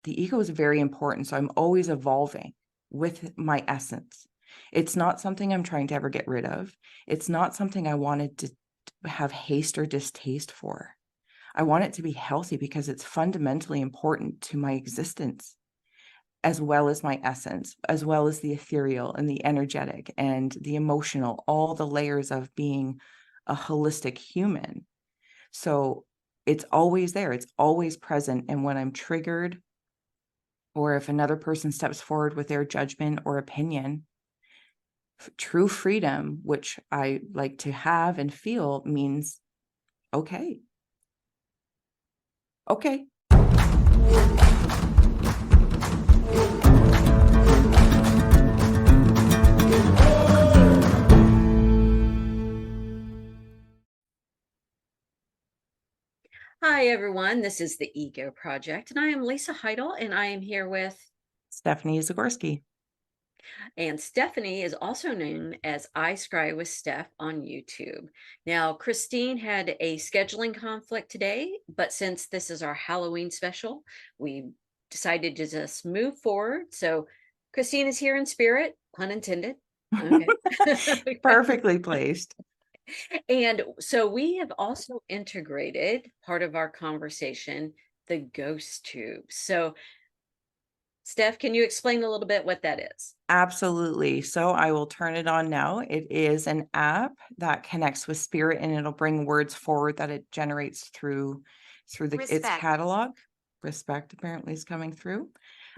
the ego is very important. So I'm always evolving with my essence. It's not something I'm trying to ever get rid of. It's not something I wanted to have haste or distaste for. I want it to be healthy because it's fundamentally important to my existence, as well as my essence, as well as the ethereal and the energetic and the emotional, all the layers of being a holistic human. So it's always there. It's always present. And when I'm triggered, or if another person steps forward with their judgment or opinion, true freedom, which I like to have and feel, means, okay. Hi, everyone. This is the Ego Project, and I am Lisa Heidel, and I am here with Stephanie Zagorski. And Stephanie is also known as iScry with Steph on YouTube. Now, Christine had a scheduling conflict today, but since this is our Halloween special, we decided to just move forward. So Christine is here in spirit, pun intended. Okay. Perfectly placed. And so we have also integrated part of our conversation, the ghost tube. So Steph, can you explain a little bit what that is? Absolutely. So I will turn it on now. It is an app that connects with spirit, and it'll bring words forward that it generates through its catalog. Respect apparently is coming through.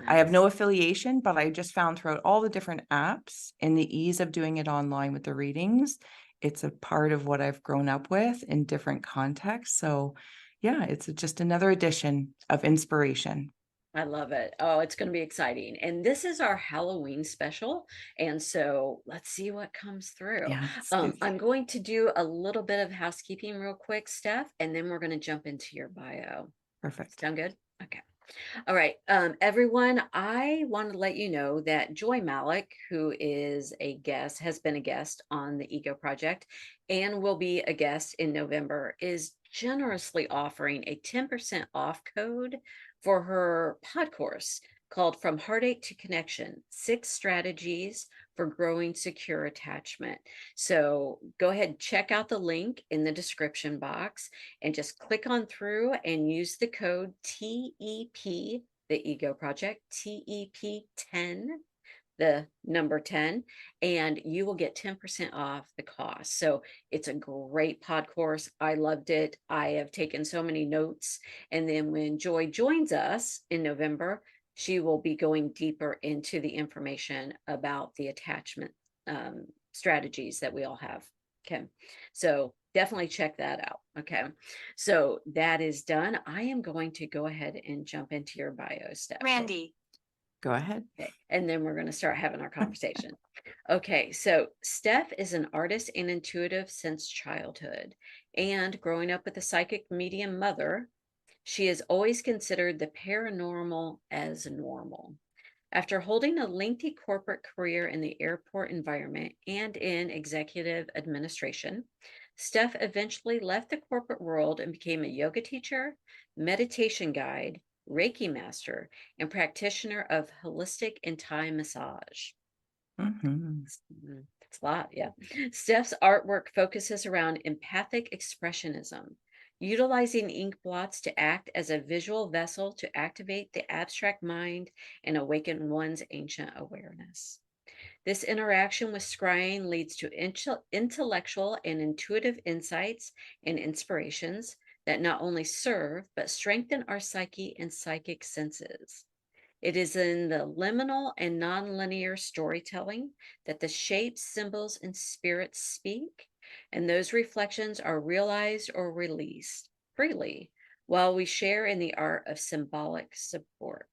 I have no affiliation, but I just found throughout all the different apps and the ease of doing it online with the readings, it's a part of what I've grown up with in different contexts. So yeah, it's just another addition of inspiration. I love it. Oh, it's going to be exciting. And this is our Halloween special. And so let's see what comes through. Yeah. I'm going to do a little bit of housekeeping real quick, Steph, and then we're going to jump into your bio. Perfect. Sound good? Okay. All right. Everyone, I want to let you know that Joy Malik, who is a guest, has been a guest on the Ego Project and will be a guest in November, is generously offering a 10% off code for her pod course called From Heartache to Connection: 6 Strategies for Growing Secure Attachment. So go ahead and check out the link in the description box and just click on through and use the code TEP, the Ego Project, TEP10, the number 10, and you will get 10% off the cost. So it's a great pod course. I loved it. I have taken so many notes. And then when Joy joins us in November, she will be going deeper into the information about the attachment strategies that we all have. Okay. So definitely check that out. Okay. So that is done. I am going to go ahead and jump into your bio, Steph. Randy. Go ahead. Okay. And then we're going to start having our conversation. Okay. So Steph is an artist and intuitive since childhood. And growing up with a psychic medium mother, she has always considered the paranormal as normal. After holding a lengthy corporate career in the airport environment and in executive administration, Steph eventually left the corporate world and became a yoga teacher, meditation guide, Reiki master, and practitioner of holistic and Thai massage. That's a lot, yeah. Steph's artwork focuses around empathic expressionism, utilizing ink blots to act as a visual vessel to activate the abstract mind and awaken one's ancient awareness. This interaction with scrying leads to intellectual and intuitive insights and inspirations that not only serve but strengthen our psyche and psychic senses. It is in the liminal and nonlinear storytelling that the shapes, symbols, and spirits speak, and those reflections are realized or released freely while we share in the art of symbolic support.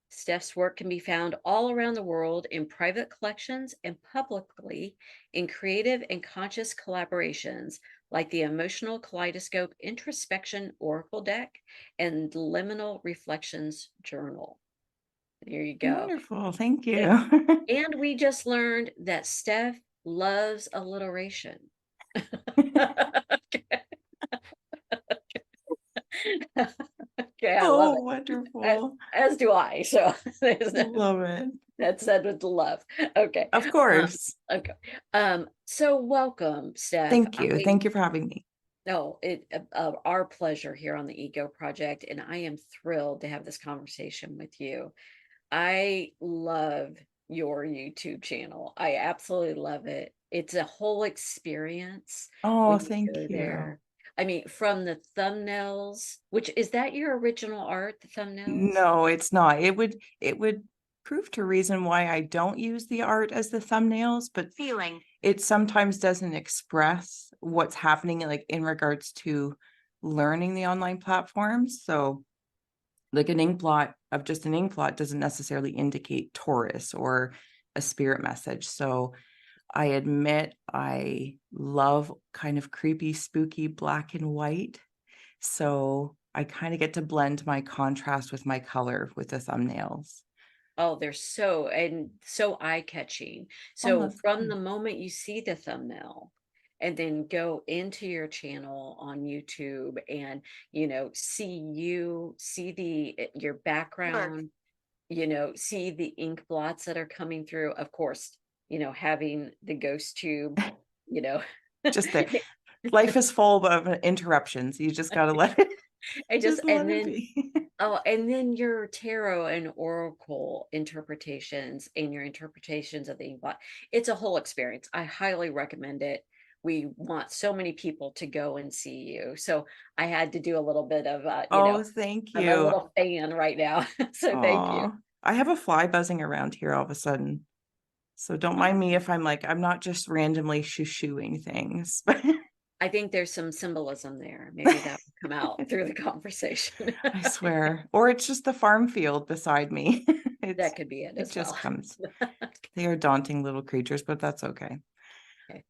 Steph's work can be found all around the world in private collections and publicly in creative and conscious collaborations like the Emotional Kaleidoscope Introspection Oracle Deck and Liminal Reflections Journal. There you go. Wonderful. Thank you. And we just learned that Steph loves alliteration. Okay. Okay, I love Oh, it. As, wonderful. as do I. So there's Love it. that's said with love. Okay. Of Um, course. okay. So welcome, Steph. Thank you. Thank you for having me. No, our pleasure here on the Ego Project, and I am thrilled to have this conversation with you. I love your YouTube channel. I absolutely love it. It's a whole experience Oh, when you thank go you. there. I mean, from the thumbnails, which is that your original art, the thumbnails? No, it's not. It would prove to reason why I don't use the art as the thumbnails, but Feeling. it sometimes doesn't express what's happening like in regards to learning the online platforms. So like an inkblot of just an inkblot doesn't necessarily indicate Taurus or a spirit message. So I admit I love kind of creepy, spooky black and white. So I kind of get to blend my contrast with my color with the thumbnails. Oh, they're so eye-catching. Oh, So that's from good. the moment you see the thumbnail and then go into your channel on YouTube and, see your background, see the ink blots that are coming through. Of course, having the ghost tube, you know, Just there. Life is full of interruptions. You just got to let it, I just, just let and it then be. Oh, and then your tarot and oracle interpretations and your interpretations of the inkblot. It's a whole experience. I highly recommend it. We want so many people to go and see you. So I had to do a little bit of, Oh, thank I'm a you. little fan right now. So thank you. Oh, I have a fly buzzing around here all of a sudden. So don't mind me if I'm like, I'm not just randomly shoo-shooing things. I think there's some symbolism there. Maybe that will come out through the conversation. I swear. Or it's just the farm field beside me. That could be it It as just well. comes. They are daunting little creatures, but that's okay. Okay.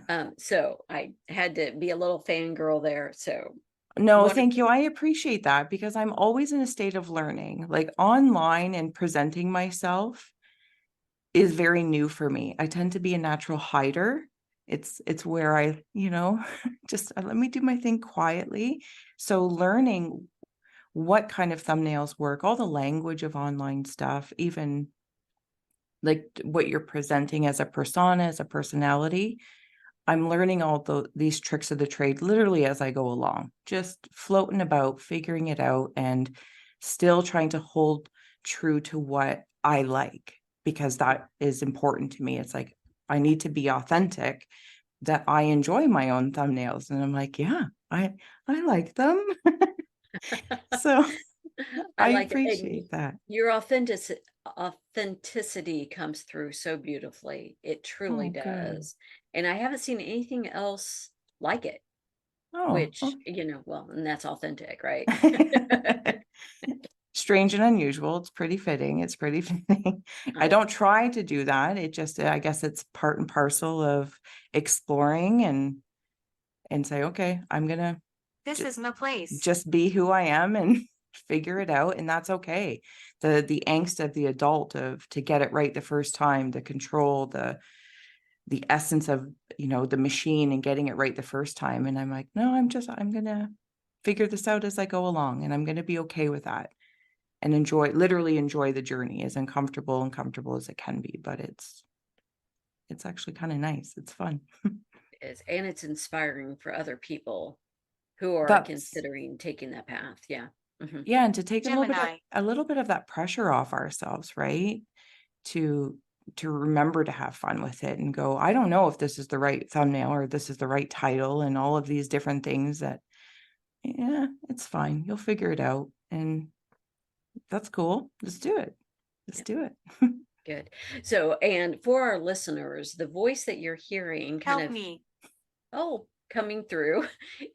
Yeah. So I had to be a little fangirl there. So No, wonderful. thank you. I appreciate that because I'm always in a state of learning. Like online and presenting myself is very new for me. I tend to be a natural hider. It's where I, just let me do my thing quietly. So learning what kind of thumbnails work, all the language of online stuff, even like what you're presenting as a persona, as a personality. I'm learning all these tricks of the trade literally as I go along, just floating about, figuring it out, and still trying to hold true to what I like, because that is important to me. It's like, I need to be authentic, that I enjoy my own thumbnails. And I'm like, yeah, I like them. So I I like it. And appreciate that. your authenticity comes through so beautifully. It truly Oh, good. does. And I haven't seen anything else like it, Oh, which, well, and that's authentic, right? strange and unusual. It's pretty fitting. It's pretty fitting. I I, don't try to do that. It just, I guess it's part and parcel of exploring and say, okay, I'm gonna this is my place. just be who I am and figure it out, and that's okay. The angst of the adult of to get it right the first time, the control, the essence of the machine and getting it right the first time. And I'm like, no, I'm gonna figure this out as I go along, and I'm gonna be okay with that and literally enjoy the journey, as uncomfortable and comfortable as it can be. But it's actually kind of nice. It's fun. And it's inspiring for other people who are That's considering taking that path. Yeah. Mhm. Yeah, and to take Gemini. a little bit of that pressure off ourselves, right? To remember to have fun with it and go, I don't know if this is the right thumbnail or this is the right title and all of these different things that, yeah, it's fine. You'll figure it out. And that's cool. Let's do it. Let's Yeah, do it. good. So, and for our listeners, the voice that you're hearing kind Help of, me. coming through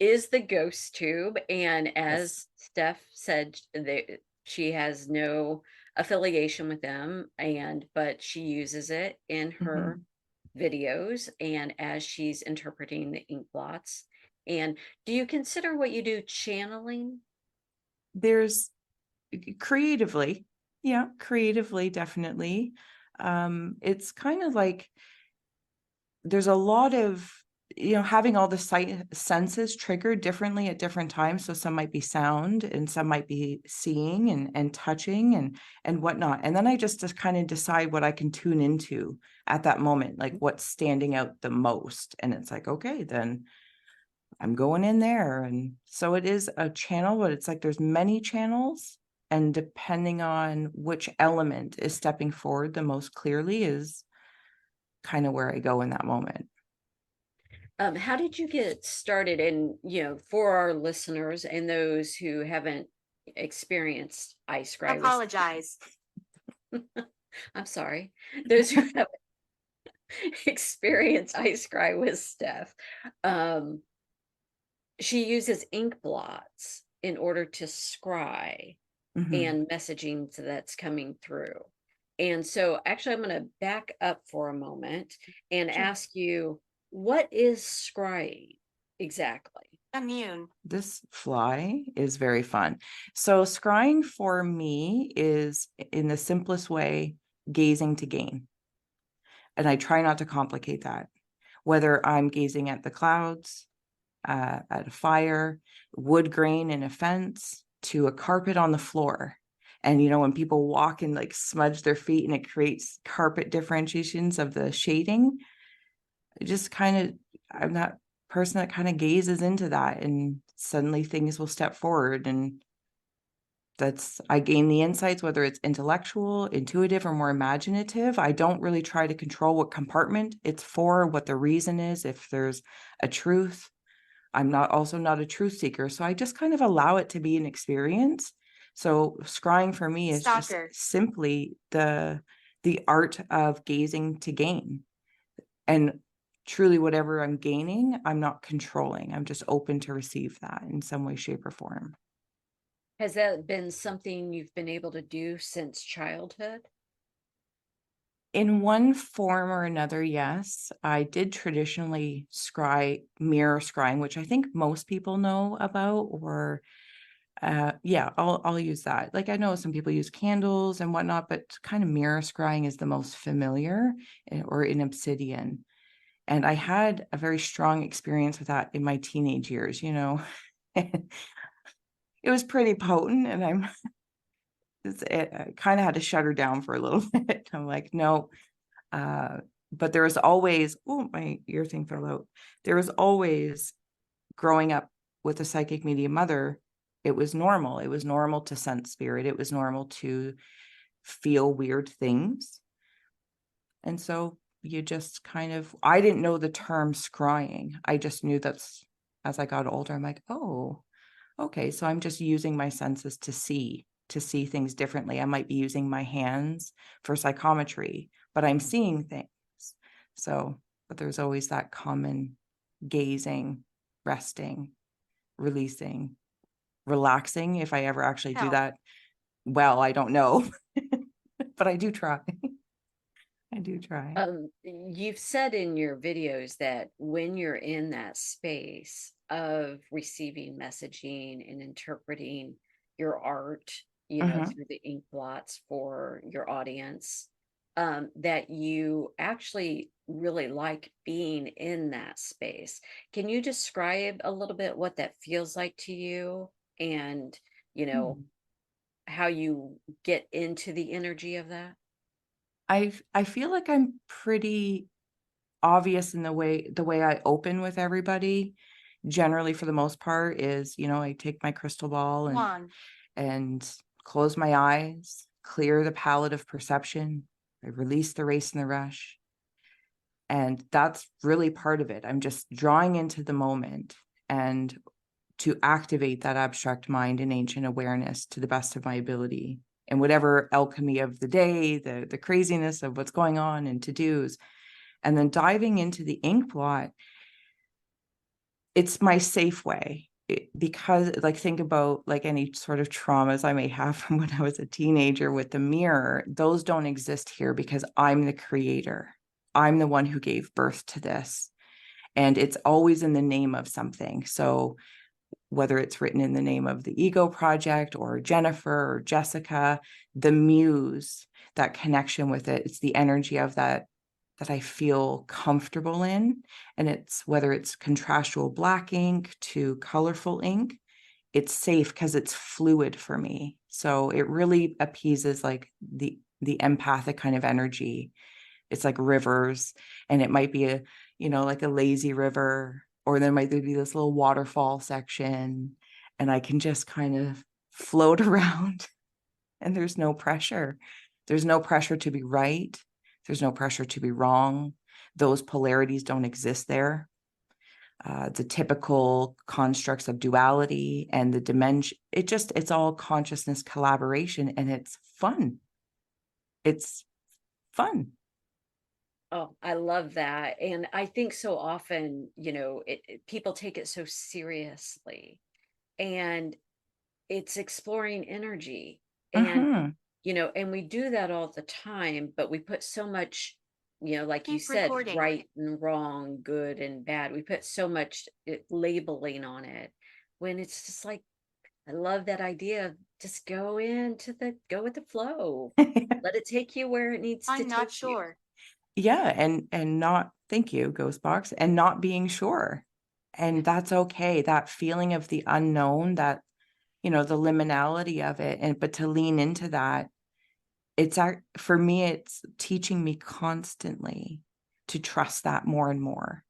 is the ghost tube. And Yes. as Steph said, she has no affiliation with them, but she uses it in her Mhm. videos and as she's interpreting the ink blots. And do you consider what you do channeling? There's creatively, yeah, creatively, definitely. It's kind of like there's a lot of having all the senses triggered differently at different times. So some might be sound and some might be seeing and touching and whatnot. And then I just kind of decide what I can tune into at that moment, like what's standing out the most. And it's like, okay, then I'm going in there. And so it is a channel, but it's like there's many channels. And depending on which element is stepping forward the most clearly is kind of where I go in that moment. How did you get started? And, for our listeners and those who haven't experienced iScry Apologize. I'm sorry. Those who haven't experienced iScry with Steph, um, she uses ink blots in order to scry Mhm. and messaging that's coming through. And so actually I'm going to back up for a moment and Sure. ask you, what is scrying exactly? Immune. This fly is very fun. So scrying for me is, in the simplest way, gazing to gain. And I try not to complicate that. Whether I'm gazing at the clouds, at a fire, wood grain in a fence, to a carpet on the floor. And when people walk and like smudge their feet and it creates carpet differentiations of the shading, it just kind of, I'm that person that kind of gazes into that, and suddenly things will step forward. And I gain the insights, whether it's intellectual, intuitive, or more imaginative. I don't really try to control what compartment it's for, what the reason is, if there's a truth. I'm also not a truth seeker, so I just kind of allow it to be an experience. So scrying for me is just Stalker. simply the art of gazing to gain. And truly, whatever I'm gaining, I'm not controlling. I'm just open to receive that in some way, shape, or form. Has that been something you've been able to do since childhood? In one form or another, yes. I did traditionally mirror scrying, which I think most people know about, or yeah, I'll use that. Like, I know some people use candles and whatnot, but kind of mirror scrying is the most familiar, or in obsidian. And I had a very strong experience with that in my teenage years. It was pretty potent, and I kind of had to shut her down for a little bit. I'm like, no. But there was always, oh, my ear thing fell out. There was always, growing up with a psychic medium mother, it was normal. It was normal to sense spirit. It was normal to feel weird things. And so you just I didn't know the term scrying. I just knew as I got older, I'm like, oh, okay. So I'm just using my senses to see things differently. I might be using my hands for psychometry, but I'm seeing things. So, but there's always that common gazing, resting, releasing, relaxing. If I ever actually do Help. that, well, I don't know, but I do try. I do try. You've said in your videos that when you're in that space of receiving messaging and interpreting your art, Mhm. through the ink blots for your audience, that you actually really like being in that space. Can you describe a little bit what that feels like to you, and, you know, Hmm. how you get into the energy of that? I feel like I'm pretty obvious in the way I open with everybody. Generally, for the most part, is I take my crystal ball One. and close my eyes, clear the palette of perception. I release the race and the rush. And that's really part of it. I'm just drawing into the moment and to activate that abstract mind and ancient awareness to the best of my ability. And whatever alchemy of the day, the craziness of what's going on and to-dos, and then diving into the ink blot, it's my safe way. Because, like, think about like any sort of traumas I may have from when I was a teenager with the mirror. Those don't exist here because I'm the creator. I'm the one who gave birth to this. And it's always in the name of something. So whether it's written in the name of the Ego Project or Jennifer or Jessica, the muse, that connection with it, it's the energy of that that I feel comfortable in. And it's whether it's contrastual black ink to colorful ink, it's safe because it's fluid for me. So it really appeases like the empathic kind of energy. It's like rivers, and it might be a, like a lazy river, or there might be this little waterfall section, and I can just kind of float around, and there's no pressure. There's no pressure to be right. There's no pressure to be wrong. Those polarities don't exist there. The typical constructs of duality and the dimension, it's all consciousness collaboration, and it's fun. It's fun. Oh, I love that. And I think so often, people take it so seriously, and it's exploring energy. And, Mm-hmm. and we do that all the time, but we put so much, like you Keep said, recording. right and wrong, good and bad. We put so much labeling on it, when it's just like, I love that idea of just go with the flow. Let it take you where it needs to I'm not take you. sure. Yeah, and not, thank you, Ghostbox, and not being sure. And that's okay. That feeling of the unknown, that, the liminality of it, and but to lean into that, for me, it's teaching me constantly to trust that more and more.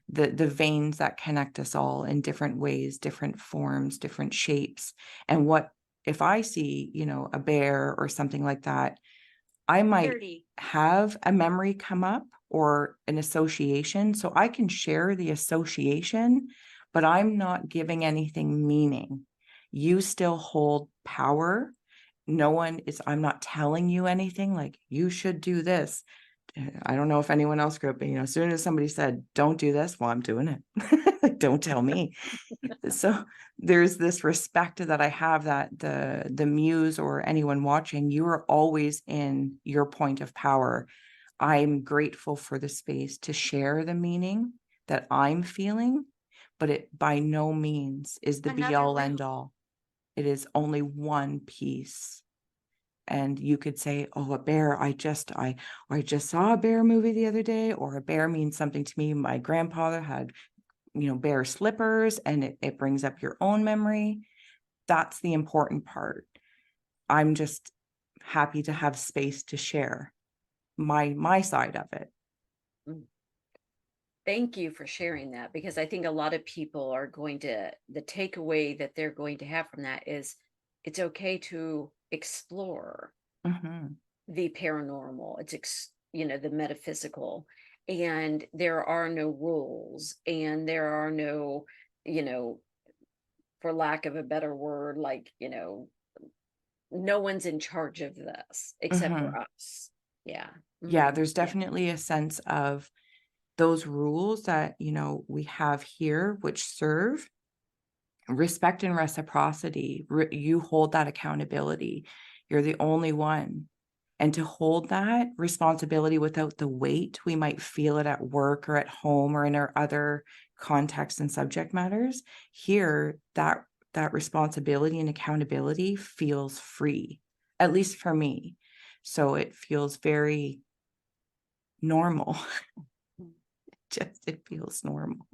The veins that connect us all in different ways, different forms, different shapes. And what if I see, a bear or something like that, I might 30. have a memory come up or an association, so I can share the association, but I'm not giving anything meaning. You still hold power. I'm not telling you anything like you should do this. I don't know if anyone else grew up, but as soon as somebody said, don't do this, well, I'm doing it. Like, don't tell me. So there's this respect that I have, that the muse or anyone watching, you are always in your point of power. I'm grateful for the space to share the meaning that I'm feeling, but it by no means is the be Another all end room. all. It is only one piece. And you could say, oh, a bear, I just saw a bear movie the other day, or a bear means something to me. My grandfather had, bear slippers, and it brings up your own memory. That's the important part. I'm just happy to have space to share my side of it. Mm. Thank you for sharing that, because I think a lot of people are the takeaway that they're going to have from that is it's okay to explore Mm-hmm. the paranormal. The metaphysical, and there are no rules, and there are no, you know, for lack of a better word, like, no one's in charge of this except Mm-hmm. for us. Yeah. Yeah, Mhm. there's Yeah. definitely a sense of those rules that, we have here, which serve respect and reciprocity. You hold that accountability. You're the only one. And to hold that responsibility without the weight we might feel it at work or at home or in our other contexts and subject matters, here that responsibility and accountability feels free, at least for me. So it feels very normal. It feels normal.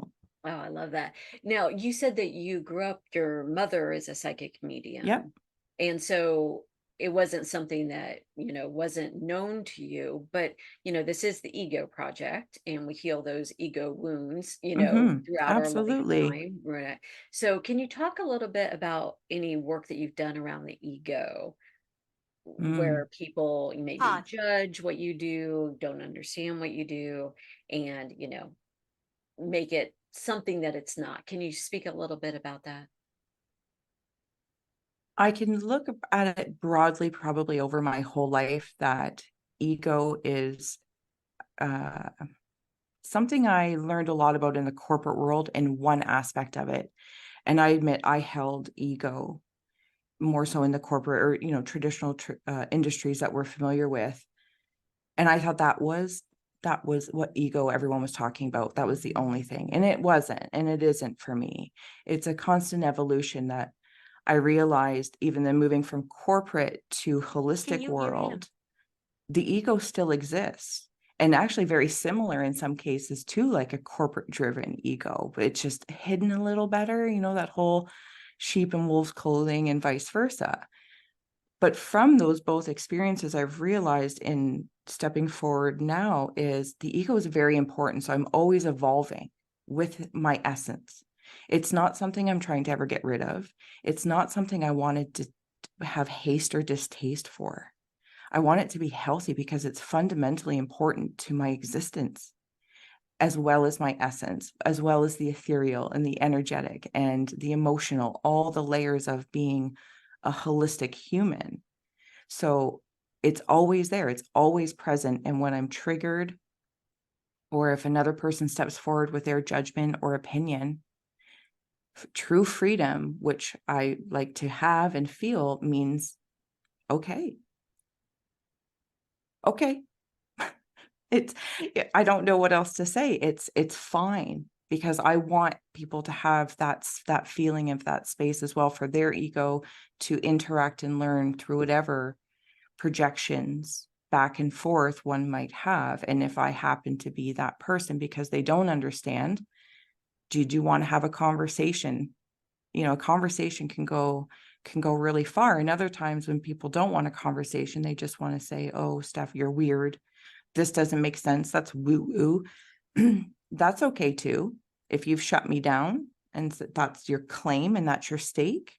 Oh, I love that. Now, you said that your mother is a psychic Yep. medium. And so it wasn't something that, wasn't known to you, but, this is the ego project, and we heal those ego wounds, throughout our Absolutely. lifetime. Right. So can you talk a little bit about any work that you've done around the ego, Mm. where people maybe Pod. judge what you do, don't understand what you do, and, make it something that it's not? Can you speak a little bit about that? I can look at it broadly, probably over my whole life, that ego is uh, something I learned a lot about in the corporate world in one aspect of it. And I admit I held ego more so in the corporate or, traditional industries that we're familiar with. And I thought that was what ego everyone was talking about. That was the only thing. And it wasn't, and it isn't for me. It's a constant evolution that I realized, even then moving from corporate to Can holistic you hear him? world, the ego still exists. and actually very similar in some cases to like a corporate driven ego, but it's just hidden a little better, that whole sheep and wolves clothing and vice versa. But from those both experiences, I've realized in stepping forward now is the ego is very important. So I'm always evolving with my essence. It's not something I'm trying to ever get rid of. It's not something I wanted to have haste or distaste for. I want it to be healthy because it's fundamentally important to my existence, as well as my essence, as well as the ethereal and the energetic and the emotional, all the layers of being a holistic human. So it's always there, it's always present. And when I'm triggered, or if another person steps forward with their judgment or opinion, true freedom, which I like to have and feel, means okay. Okay. It's, I don't know what else to say. It's fine, because I want people to have that feeling of that space as well for their ego to interact and learn through whatever projections back and forth one might have. And if I happen to be that person because they don't understand, do you want to have a conversation? A conversation can go really far. And other times when people don't want a conversation, they just want to say, oh, Steph, you're weird. This doesn't make sense. That's woo woo. That's okay too. If you've shut me down and that's your claim and that's your stake,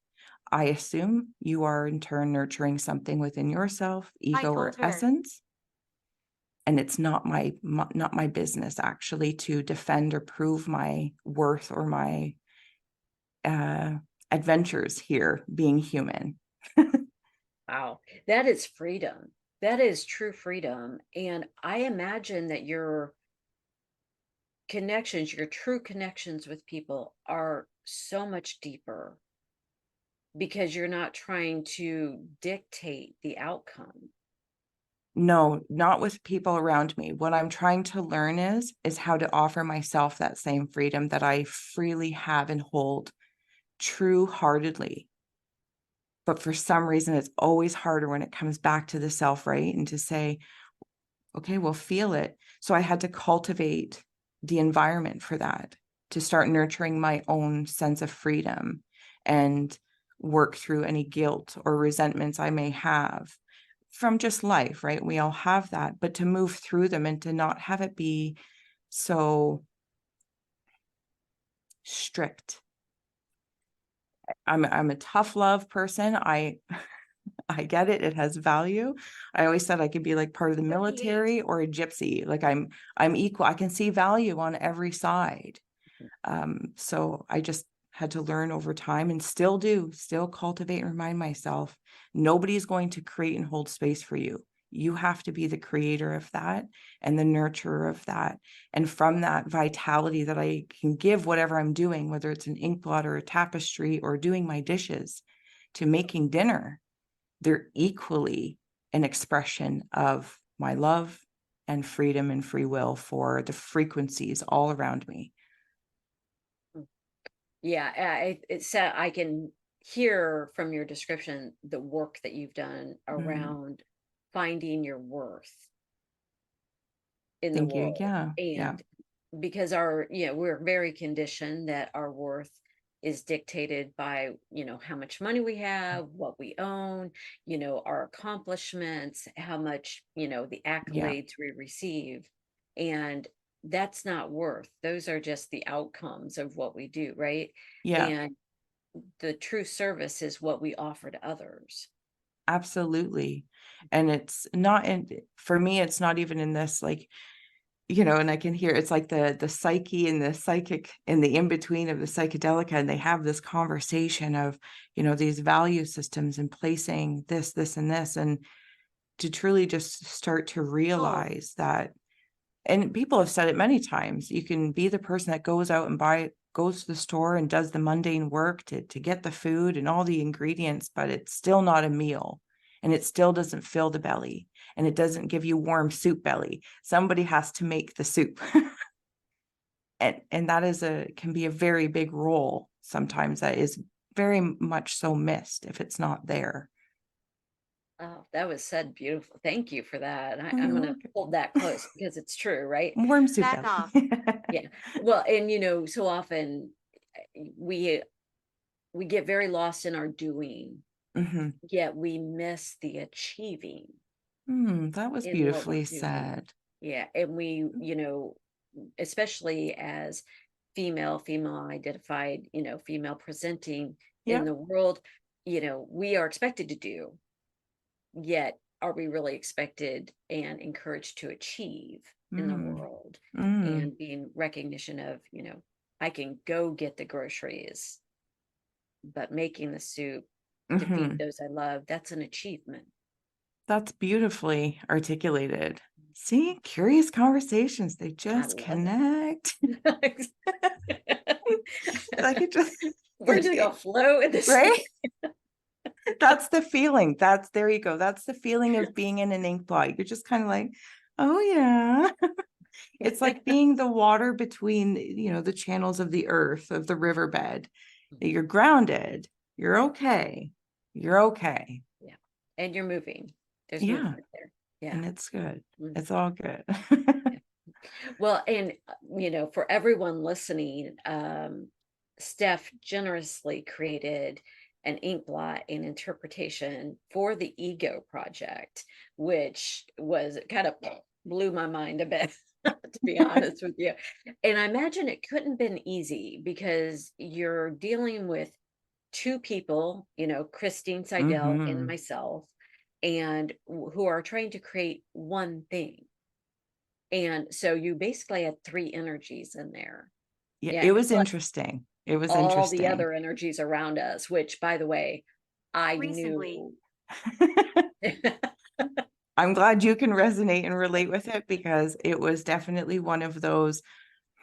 I assume you are in turn nurturing something within yourself, I ego or told her. essence. And it's not my business actually to defend or prove my worth or my adventures here being human. Wow, that is freedom. That is true freedom. And I imagine that your connections, your true connections with people are so much deeper because you're not trying to dictate the outcome. No, not with people around me. What I'm trying to learn is how to offer myself that same freedom that I freely have and hold true heartedly. But for some reason, it's always harder when it comes back to the self, right? And to say, okay, well, feel it. So I had to cultivate the environment for that, to start nurturing my own sense of freedom and work through any guilt or resentments I may have from just life, right? We all have that, but to move through them and to not have it be so strict. I'm a tough love person. I get it. It has value. I always said I could be like part of the military or a gypsy. Like I'm equal. I can see value on every side. So I just had to learn over time and still cultivate and remind myself, nobody's going to create and hold space for you. You have to be the creator of that and the nurturer of that. And from that vitality that I can give whatever I'm doing, whether it's an inkblot or a tapestry or doing my dishes to making dinner, they're equally an expression of my love and freedom and free will for the frequencies all around me. Yeah, I can hear from your description the work that you've done Mm, around finding your worth in the thank you. world. Yeah. Yeah. And because we're very conditioned that our worth is dictated by, how much money we have, what we own, our accomplishments, how much, the Yeah. accolades we receive. And that's not worth. Those are just the outcomes of what we do, right? Yeah. And the true service is what we offer to others. Absolutely. And it's not for me, it's not even in this like, and I can hear it's like the psyche and the psychic and the in-between of the psychedelica, and they have this conversation of, these value systems and placing this and this, and to truly just start to Oh, realize that, and people have said it many times, you can be the person that goes out and goes to the store and does the mundane work to get the food and all the ingredients, but it's still not a meal, and it still doesn't fill the belly, and it doesn't give you warm soup belly. Somebody has to make the soup. And that can be a very big role sometimes that is very much so missed if it's not there. Oh, that was said beautiful. Thank you for that. I'm You're going to welcome. hold that close because it's true, right? Warm soup Back belly. off. Yeah. Well, and so often we we get very lost in our doing, Mhm. yet we miss the achieving That was in what we're beautifully doing. said. Yeah. And we, especially as female identified, female presenting in Yep. the world, we are expected to do, yet are we really expected and encouraged to achieve in the Mm. world, Mm. and being recognition of, I can go get the groceries, but making the soup to feed Mhm. those I love, that's an achievement. That's beautifully articulated. See, curious conversations, they I just love connect. it. Like it just We're like just gonna flow in this. right? That's the feeling. There you go. That's the feeling of being in an ink blot. You're just kind of like, oh yeah. It's like being the water between, the channels of the earth, of the riverbed. You're grounded. You're okay. You're okay. Yeah, and you're moving. There's Yeah. movement there. Yeah. And it's good. Mhm. It's all good. Yeah. Well, and for everyone listening, Steph generously created an ink blot and interpretation for the Ego Project, which was kind of blew my mind a bit, to be honest with you. And I imagine it couldn't been easy because you're dealing with two people, Christine Seidel and Hmm. myself, and who are trying to create one thing. And so you basically had three energies in there. Yeah, Yeah. it was Plus interesting. It was all the interesting. other energies around us, which, by the way, I Recently. knew. I'm glad you can resonate and relate with it because it was definitely one of those,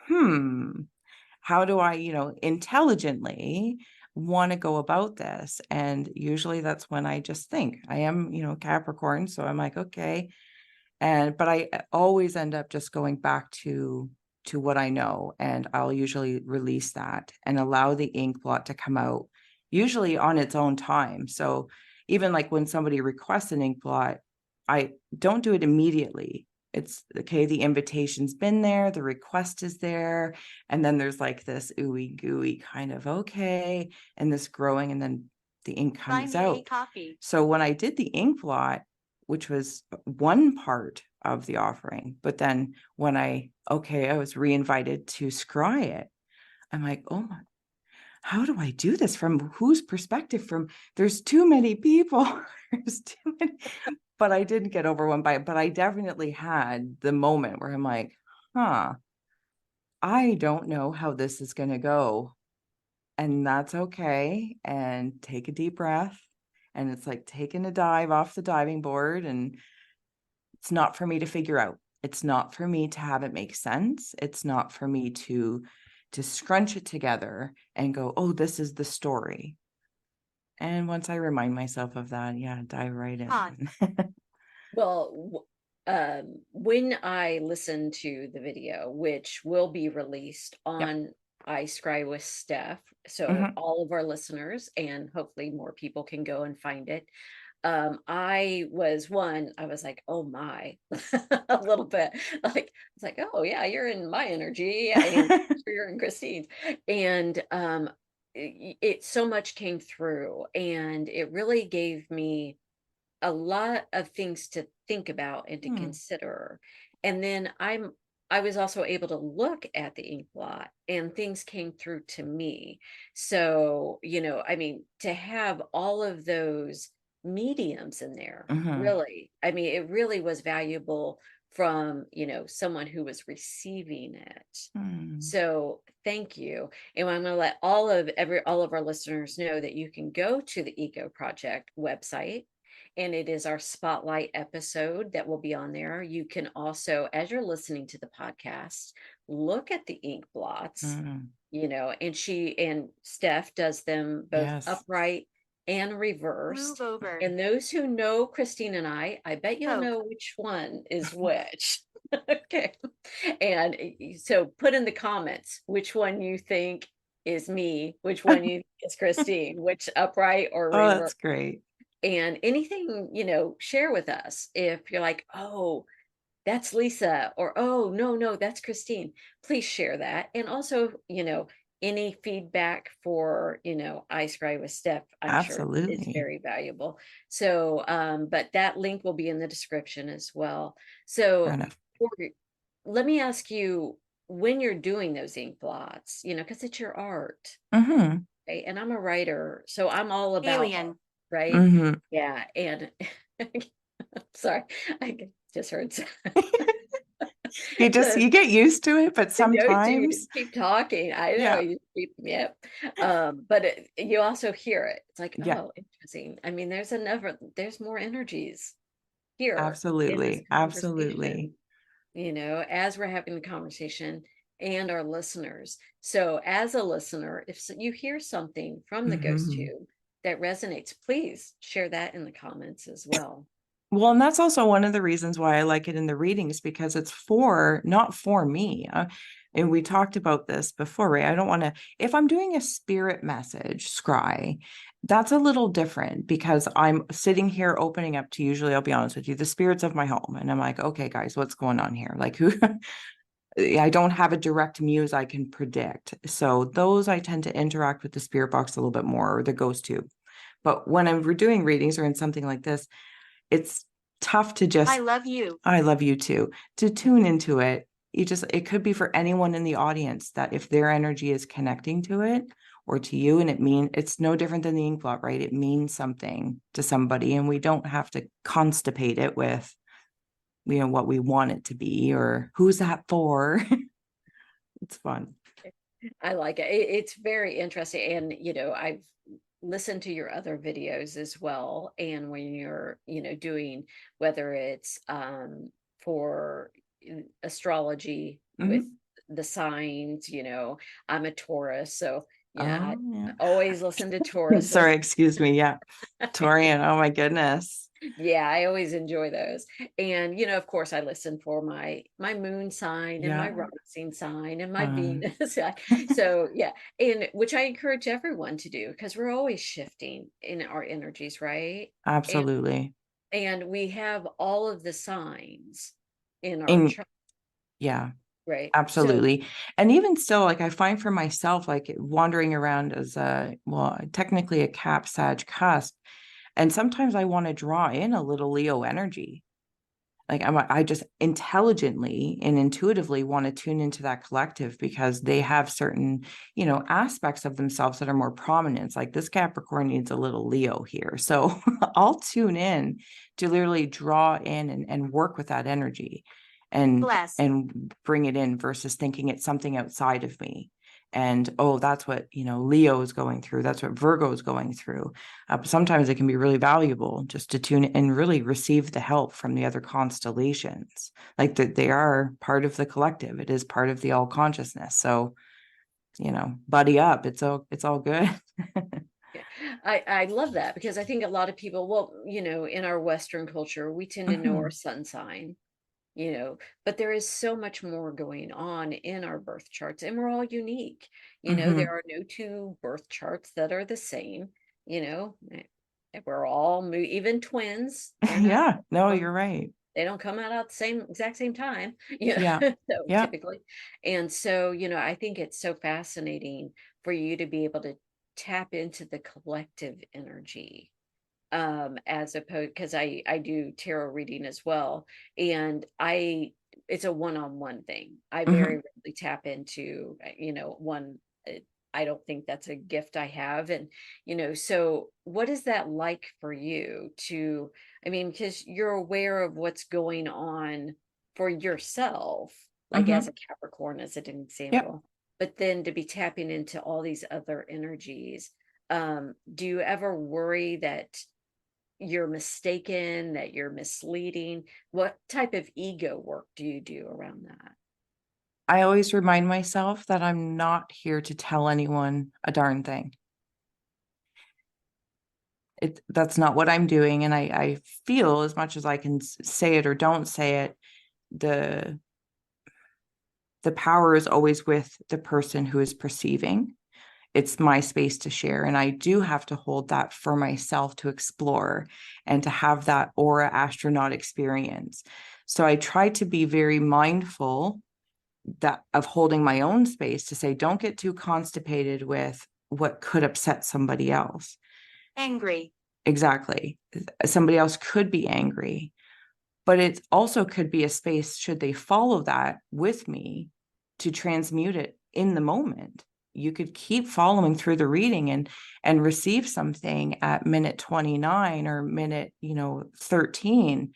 how do I, intelligently want to go about this? And usually that's when I just think I am, Capricorn. So I'm like, okay. But I always end up just going back to what I know, and I'll usually release that and allow the ink blot to come out, usually on its own time. So even like when somebody requests an ink blot, I don't do it immediately. It's okay, the invitation's been there, the request is there, and then there's like this ooey gooey kind of okay, and this growing, and then the ink Buy comes me a out. coffee. So when I did the ink blot, which was one part of the offering, but then when I was reinvited to scry it, I'm like, oh my, how do I do this? From whose perspective? There's too many people. There's too many. But I didn't get overwhelmed by it. But I definitely had the moment where I'm like, I don't know how this is going to go. And that's okay. And take a deep breath. And it's like taking a dive off the diving board. And it's not for me to figure out. It's not for me to have it make sense. It's not for me to scrunch it together and go, oh, this is the story. And once I remind myself of that, yeah, dive right in. Well, when I listen to the video, which will be released Yep. on iScry with Steph, so Mhm. all of our listeners and hopefully more people can go and find it. I was like, oh my, a little bit. Like, it's like, oh yeah, you're in my energy. Yeah, and you're in Christine's. And it so much came through, and it really gave me a lot of things to think about and to Hmm. consider. And then I was also able to look at the ink blot, and things came through to me. So, I mean, to have all of those mediums in there, Mhm. really, I mean, it really was valuable from, someone who was receiving it. Hmm. So thank you. And I'm going to let all of our listeners know that you can go to the Eco Project website, and it is our spotlight episode that will be on there. You can also, as you're listening to the podcast, look at the ink blots, Hmm. and Steph does them both Yes. upright and reversed. Move over. And those who know Christine and I bet you'll Poke. know which one is which. Okay. And so put in the comments which one you think is me, which one you think is Christine, which upright or Oh, reverse. that's great. And anything, share with us. If you're like, oh, that's Lisa, or oh, no, that's Christine, please share that. And also, any feedback for, iScry with Steph, I'm sure is Absolutely. very valuable. So, but that link will be in the description as well. So, Fair enough. let me ask you, when you're doing those ink blots, because it's your art, Mm-hmm. right? And I'm a writer, so I'm all about art, right? Mm-hmm. Yeah, and sorry, I just heard. So You get used to it, but you sometimes, just keep talking. I know yeah, you keep, yep. But you also hear it. It's like, yeah, oh, interesting. I mean, there's more energies here in this absolutely. Absolutely. conversation, as we're having the conversation, and our listeners. So, as a listener, if you hear something from the ghost Mm-hmm. tube that resonates, please share that in the comments as well. Well, and that's also one of the reasons why I like it in the readings, because it's not for me. And we talked about this before, right? I don't want to, if I'm doing a spirit message, scry, that's a little different because I'm sitting here opening up to, usually, I'll be honest with you, the spirits of my home. And I'm like, okay, guys, what's going on here? Like, who, I don't have a direct muse I can predict. So those I tend to interact with the spirit box a little bit more, or the ghost tube. But when we're doing readings or in something like this, it's tough to just I love you too, to tune into it. It could be for anyone in the audience that if their energy is connecting to it or to you, and it's no different than the ink blot, right? It means something to somebody, and we don't have to constipate it with, what we want it to be or who's that for. It's fun. I like it. It's very interesting. And, I've listened to your other videos as well. And when you're, doing, whether it's for astrology with Mhm. the signs, I'm a Taurus. So, yeah, I Oh, yeah. always listen to Tauruses. Sorry, excuse me. Yeah. Torian. Oh my goodness. Yeah, I always enjoy those. And of course I listen for my moon sign and my Yeah. rising sign and my Fun. Venus. So yeah, and which I encourage everyone to do, because we're always shifting in our energies, right? And Absolutely. we have all of the signs in our In chart, Yeah. right? So Absolutely. And even still, like I find for myself, like wandering around as technically a Cap Sag cusp. And sometimes I want to draw in a little Leo energy. Like I just intelligently and intuitively want to tune into that collective because they have certain, aspects of themselves that are more prominent. It's like this Capricorn needs a little Leo here. So I'll tune in to literally draw in and work with that energy and bring it in versus thinking it's something outside of me. And oh, that's what Leo is going through. That's what Virgo is going through. Sometimes it can be really valuable just to tune and really receive the help from the other constellations. Like that, they are part of the collective. It is part of the all consciousness. So buddy up. It's all good. yeah, I love that, because I think a lot of people, well, in our Western culture, we tend to know our Mhm. sun sign, but there is so much more going on in our birth charts, and we're all unique. There Mhm. are no two birth charts that are the same. We're all even twins, they're not Yeah. No, um, you're right. they don't come out at the exact same time, Yeah. so Yeah. typically. And so, I think it's so fascinating for you to be able to tap into the collective energy, as opposed, because I do tarot reading as well, and it's a one-on-one thing. I very Mhm. rarely tap into one. I don't think that's a gift I have. And so what is that like for you to, I mean, because you're aware of what's going on for yourself, like as Mhm. a Capricorn, as an Yep. example, but then to be tapping into all these other energies. Do you ever worry that you're mistaken, that you're misleading? What type of ego work do you do around that? I always remind myself that I'm not here to tell anyone a darn thing. That's not what I'm doing. And I feel, as much as I can say it or don't say it, the the power is always with the person who is perceiving. it's my space to share. And I do have to hold that for myself to explore and to have that aura astronaut experience. So I try to be very mindful that of holding my own space to say, don't get too constipated with what could upset somebody else. Angry. Exactly. Somebody else could be angry, but it also could be a space, should they follow that with me, to transmute it in the moment. You could keep following through the reading and receive something at minute 29 or minute 13,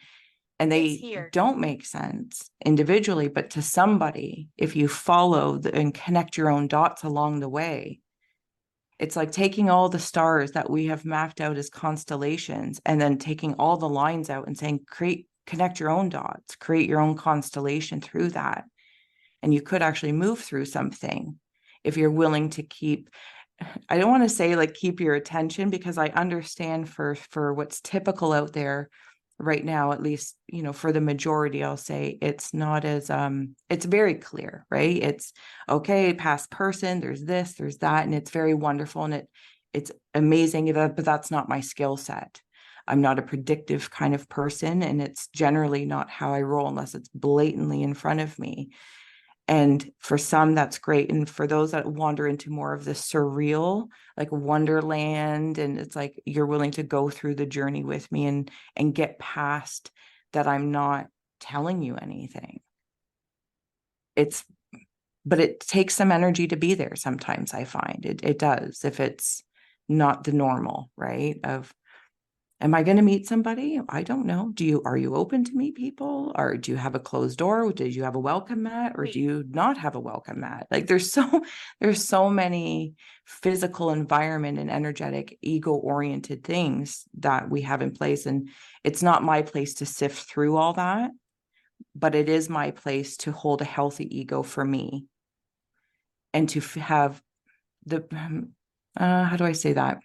and they don't make sense individually, but to somebody, if you follow and connect your own dots along the way, it's like taking all the stars that we have mapped out as constellations and then taking all the lines out and saying, connect your own dots, create your own constellation through that. And you could actually move through something if you're willing to keep, I don't want to say like keep your attention, because I understand for what's typical out there right now, at least, for the majority, I'll say it's not as, it's very clear, right? It's okay, past person, there's this, there's that, and it's very wonderful. And it's amazing, but that's not my skill set. I'm not a predictive kind of person, and it's generally not how I roll unless it's blatantly in front of me. And for some, that's great. And for those that wander into more of the surreal, like wonderland, and it's like you're willing to go through the journey with me and get past that I'm not telling you anything. But it takes some energy to be there sometimes, I find. It does, if it's not the normal, right? Am I going to meet somebody? I don't know. Are you open to meet people, or do you have a closed door? Did you have a welcome mat, or do you not have a welcome mat? Like there's so many physical environment and energetic ego oriented things that we have in place. And it's not my place to sift through all that, but it is my place to hold a healthy ego for me and to have the, how do I say that?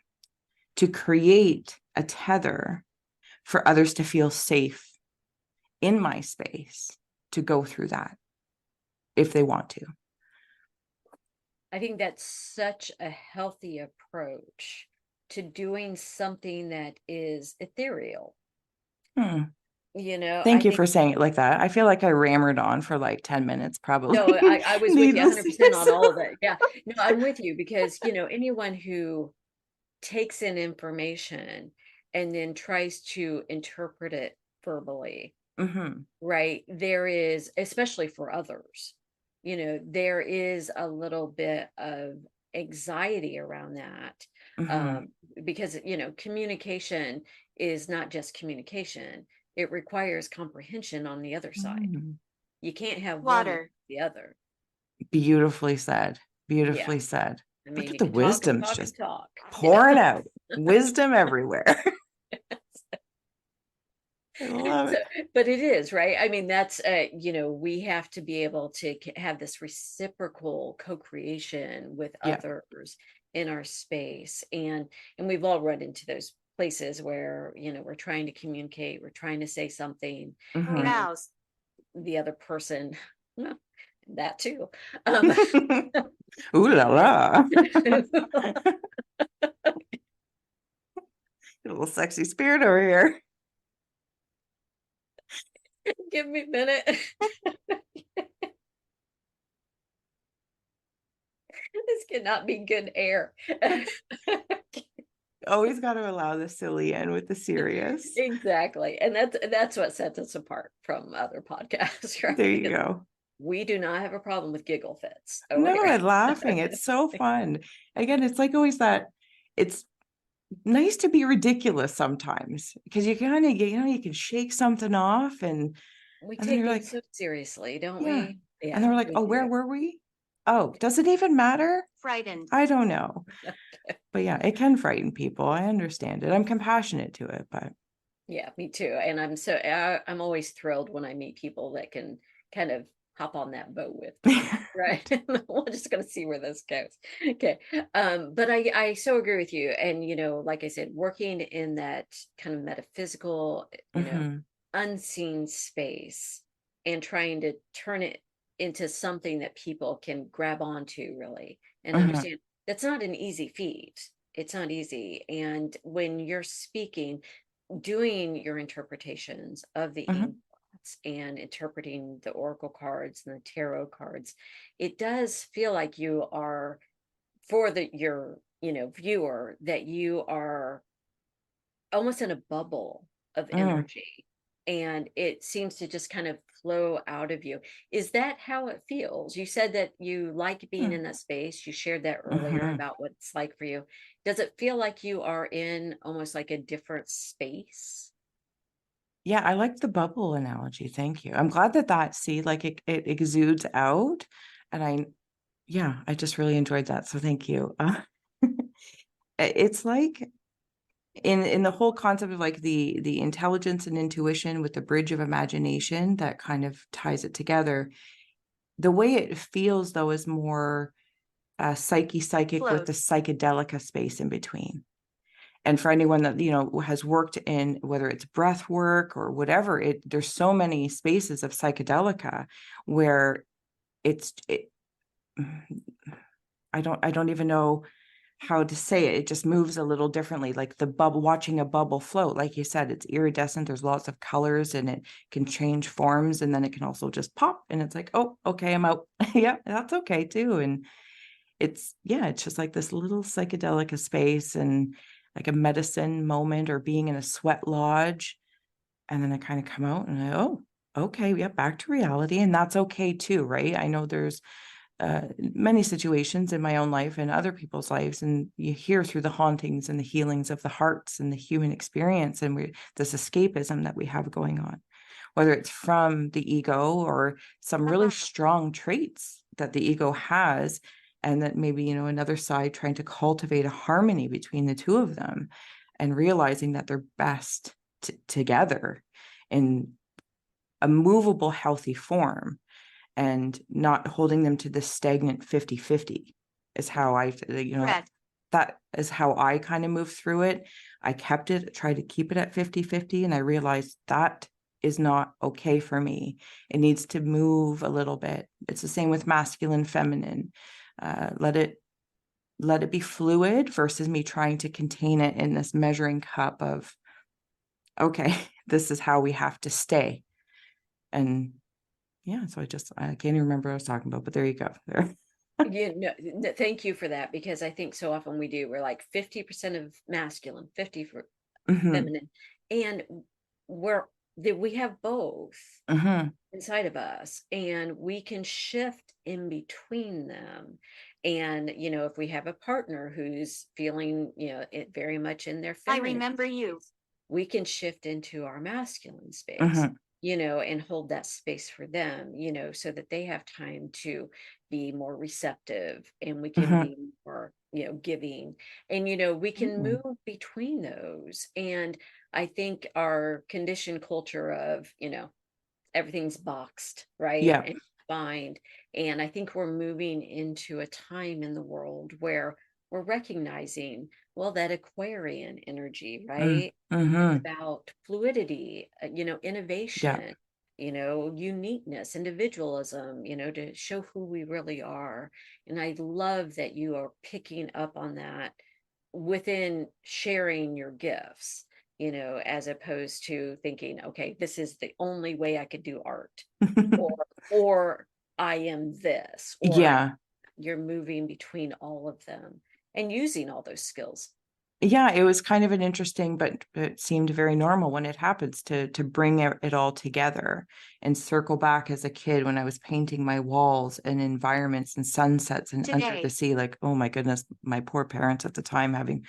To create a tether for others to feel safe in my space to go through that if they want to. I think that's such a healthy approach to doing something that is ethereal. Thank you for saying it like that. I feel like I rammered on for like 10 minutes, probably. No, I was with you 100% on all of it. Yeah, no, I'm with you, because, anyone who takes in information and then tries to interpret it verbally, right? There is, especially for others, there is a little bit of anxiety around that, because, communication is not just communication. It requires comprehension on the other side. You can't have one without the other. Beautifully said. Beautifully said. I mean, look at you the can talk and wisdom's talk and just talk. pouring out. Wisdom everywhere. I love it. But it is, right? I mean, that's, we have to be able to have this reciprocal co-creation with others in our space. And we've all run into those places where, we're trying to communicate, we're trying to say something, and the other person, that too. Ooh la la. A little sexy spirit over here. Give me a minute. This cannot be good air. Always got to allow the silly in with the serious. Exactly. And that's what sets us apart from other podcasts, right? There you go. We do not have a problem with giggle fits. No, I'm laughing. It's so fun. Again, it's like always that it's nice to be ridiculous sometimes, because you kind of get, you can shake something off and we and take then it like, so seriously, don't yeah. we? Yeah. And then we're like, oh, where were we? Oh, does it even matter? Frightened. I don't know. But yeah, it can frighten people. I understand it. I'm compassionate to it, but yeah, me too. And I'm always thrilled when I meet people that can kind of hop on that boat with me, right? We're just gonna see where this goes. Okay. But I so agree with you. And like I said, working in that kind of metaphysical, unseen space and trying to turn it into something that people can grab onto really and understand. That's not an easy feat. It's not easy. And when you're speaking, doing your interpretations of the ink Mhm. blots and interpreting the oracle cards and the tarot cards, it does feel like you are, for the your viewer, that you are almost in a bubble of Mm, energy, and it seems to just kind of flow out of you. Is that how it feels? You said that you like being mm, in that space. You shared that earlier mhm. about what it's like for you. Does it feel like you are in almost like a different space? Yeah, I like the bubble analogy. Thank you. I'm glad that see, like it exudes out, and yeah, I just really enjoyed that. So thank you. It's like in the whole concept of like the intelligence and intuition with the bridge of imagination that kind of ties it together. The way it feels though is more psychic with the psychedelica space in between. And for anyone that has worked in whether it's breath work or whatever, there's so many spaces of psychedelica where it's it, I don't even know how to say it. It just moves a little differently, like the bubble, watching a bubble float. Like you said, it's iridescent. There's lots of colors and it can change forms. And then it can also just pop. And it's like, oh, okay, I'm out. Yeah, that's okay too. And it's just like this little psychedelic space and like a medicine moment or being in a sweat lodge. And then I kind of come out and oh, okay, yeah, back to reality. And that's okay too, right? I know there's many situations in my own life and other people's lives, and you hear through the hauntings and the healings of the hearts and the human experience and this escapism that we have going on, whether it's from the ego or some really strong traits that the ego has, and that maybe another side trying to cultivate a harmony between the two of them and realizing that they're best together in a movable healthy form and not holding them to this stagnant 50-50 is how Correct. that is how I kind of moved through it. I kept it, tried to keep it at 50-50, and I realized that is not okay for me. It needs to move a little bit. It's the same with masculine, feminine. Let it be fluid versus me trying to contain it in this measuring cup of, okay, this is how we have to stay. And yeah, so I can't even remember what I was talking about, but there you go. There. Thank you for that, because I think so often we're like 50% of masculine, 50 for Hmm. feminine, and we're that we have both Hmm. inside of us, and we can shift in between them. And if we have a partner who's feeling it very much in their I feminine remember you. space, we can shift into our masculine space, Hmm. and hold that space for them, so that they have time to be more receptive, and we can Hmm. be more giving, and we can Hmm. move between those. And I think our conditioned culture of everything's boxed, right? Yeah. And defined. And I think we're moving into a time in the world where we're recognizing, well, that Aquarian energy, right? It's Mm-hmm. about fluidity, Yeah. innovation, uniqueness, individualism, to show who we really are. And I love that you are picking up on that within sharing your gifts, as opposed to thinking, okay, this is the only way I could do art, or or I am this, or I Yeah. you're moving between all of them and using all those skills. Yeah, it was kind of an interesting, but it seemed very normal when it happens to bring it all together and circle back as a kid when I was painting my walls and environments and sunsets and under the Today. sea. Like, oh my goodness, my poor parents at the time having,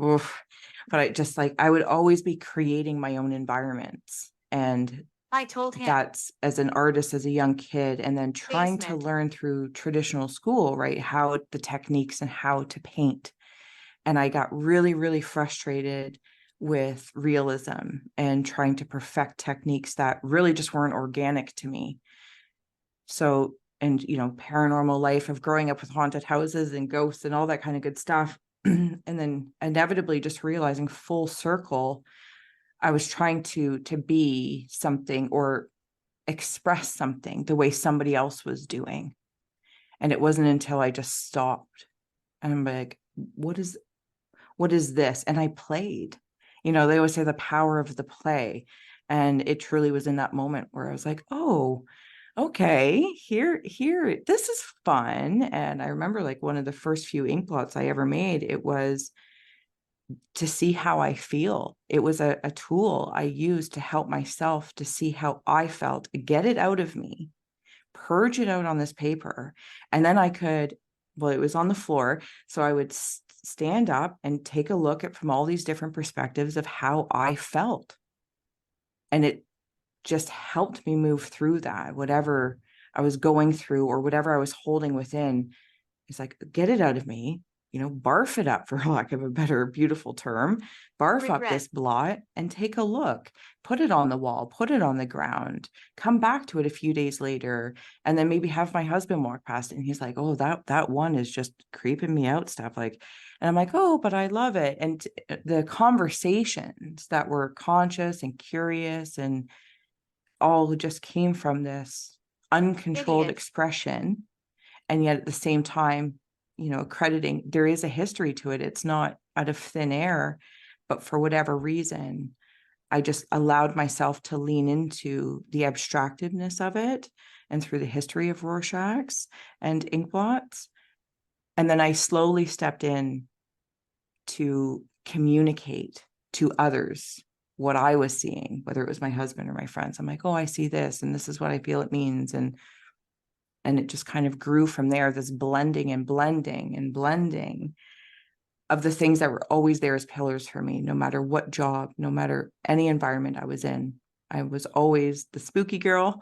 oof. But I just like I would always be creating my own environments. And I told him. that's as an artist as a young kid, and then trying to Basement. learn through traditional school, right? How the techniques and how to paint. And I got really, really frustrated with realism and trying to perfect techniques that really just weren't organic to me. So, and paranormal life of growing up with haunted houses and ghosts and all that kind of good stuff. And then inevitably just realizing full circle, I was trying to be something or express something the way somebody else was doing. And it wasn't until I just stopped And I'm like, what is this? And I played. They always say the power of the play. And it truly was in that moment where I was like, oh, okay, here, this is fun. And I remember like one of the first few ink blots I ever made, it was to see how I feel. It was a tool I used to help myself to see how I felt, get it out of me, purge it out on this paper. And then I could, well, it was on the floor. So I would stand up and take a look at from all these different perspectives of how I felt. And it just helped me move through that, whatever I was going through or whatever I was holding within. It's like, get it out of me, barf it up, for lack of a better, beautiful term, barf up this blot and take a look, put it on the wall, put it on the ground, come back to it a few days later, and then maybe have my husband walk past it and he's like, oh, that one is just creeping me out, stuff like, and I'm like, oh, but I love it. And the conversations that were conscious and curious and all just came from this uncontrolled expression. And yet at the same time, crediting, there is a history to it. It's not out of thin air, but for whatever reason, I just allowed myself to lean into the abstractedness of it and through the history of Rorschachs and inkblots. And then I slowly stepped in to communicate to others what I was seeing, whether it was my husband or my friends. I'm like, oh, I see this, and this is what I feel it means. And it just kind of grew from there, this blending and blending and blending of the things that were always there as pillars for me, no matter what job, no matter any environment I was in. I was always the spooky girl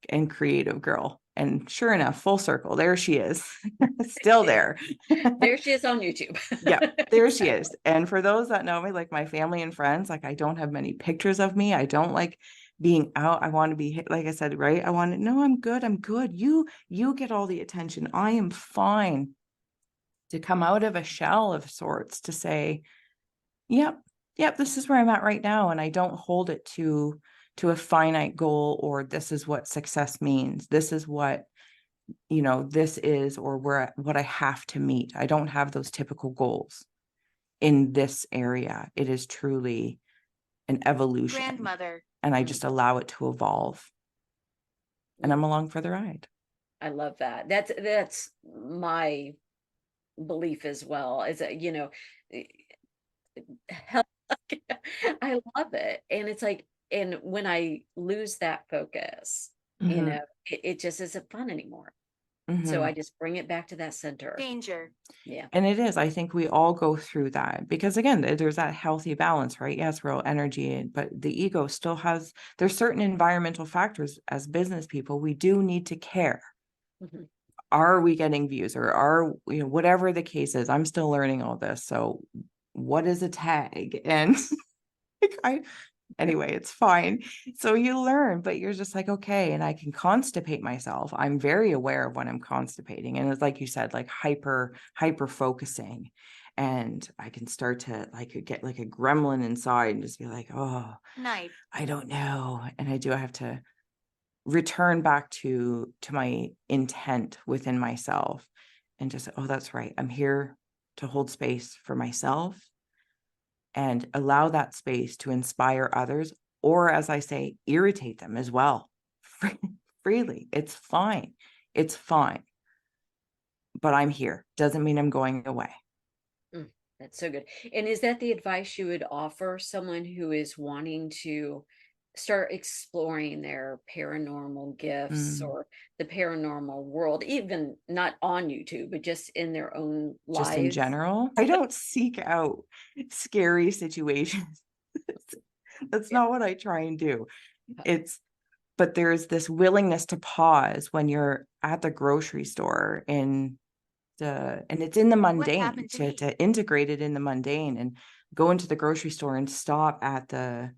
and creative girl. And sure enough, full circle, there she is, still there. There she is on YouTube. Yeah, there she is. And for those that know me, like my family and friends, like I don't have many pictures of me. I don't like being out. I want to be, like I said, right? I want to, no, I'm good. I'm good. You get all the attention. I am fine. To come out of a shell of sorts to say, yep, this is where I'm at right now. And I don't hold it to a finite goal, or this is what success means. This is what, this is, or what I have to meet. I don't have those typical goals in this area. It is truly an evolution. Grandmother. And I just allow it to evolve. And I'm along for the ride. I love that. That's my belief as well. Is that, I love it. And it's like, and when I lose that focus, it just isn't fun anymore. So I just bring it back to that center. Danger. Yeah. And it is. I think we all go through that because, again, there's that healthy balance, right? Yes, we're all energy, but the ego still has, there's certain environmental factors as business people, we do need to care. Are we getting views, or are, whatever the case is, I'm still learning all this. So what is a tag? And anyway, it's fine. So you learn, but you're just like, okay, and I can constipate myself. I'm very aware of when I'm constipating. And it's like you said, like hyper focusing. And I can start to get like a gremlin inside and just be like, oh, nice. I don't know. And I have to return back to my intent within myself and just, oh, that's right. I'm here to hold space for myself and allow that space to inspire others, or as I say, irritate them as well. Freely. It's fine. It's fine. But I'm here. Doesn't mean I'm going away. That's so good. And is that the advice you would offer someone who is wanting to start exploring their paranormal gifts or the paranormal world, even not on YouTube, but just in their own lives? Just in general? I don't seek out scary situations. That's not what I try and do. But there's this willingness to pause when you're at the grocery store and it's in the mundane, to integrate it in the mundane and go into the grocery store and stop at the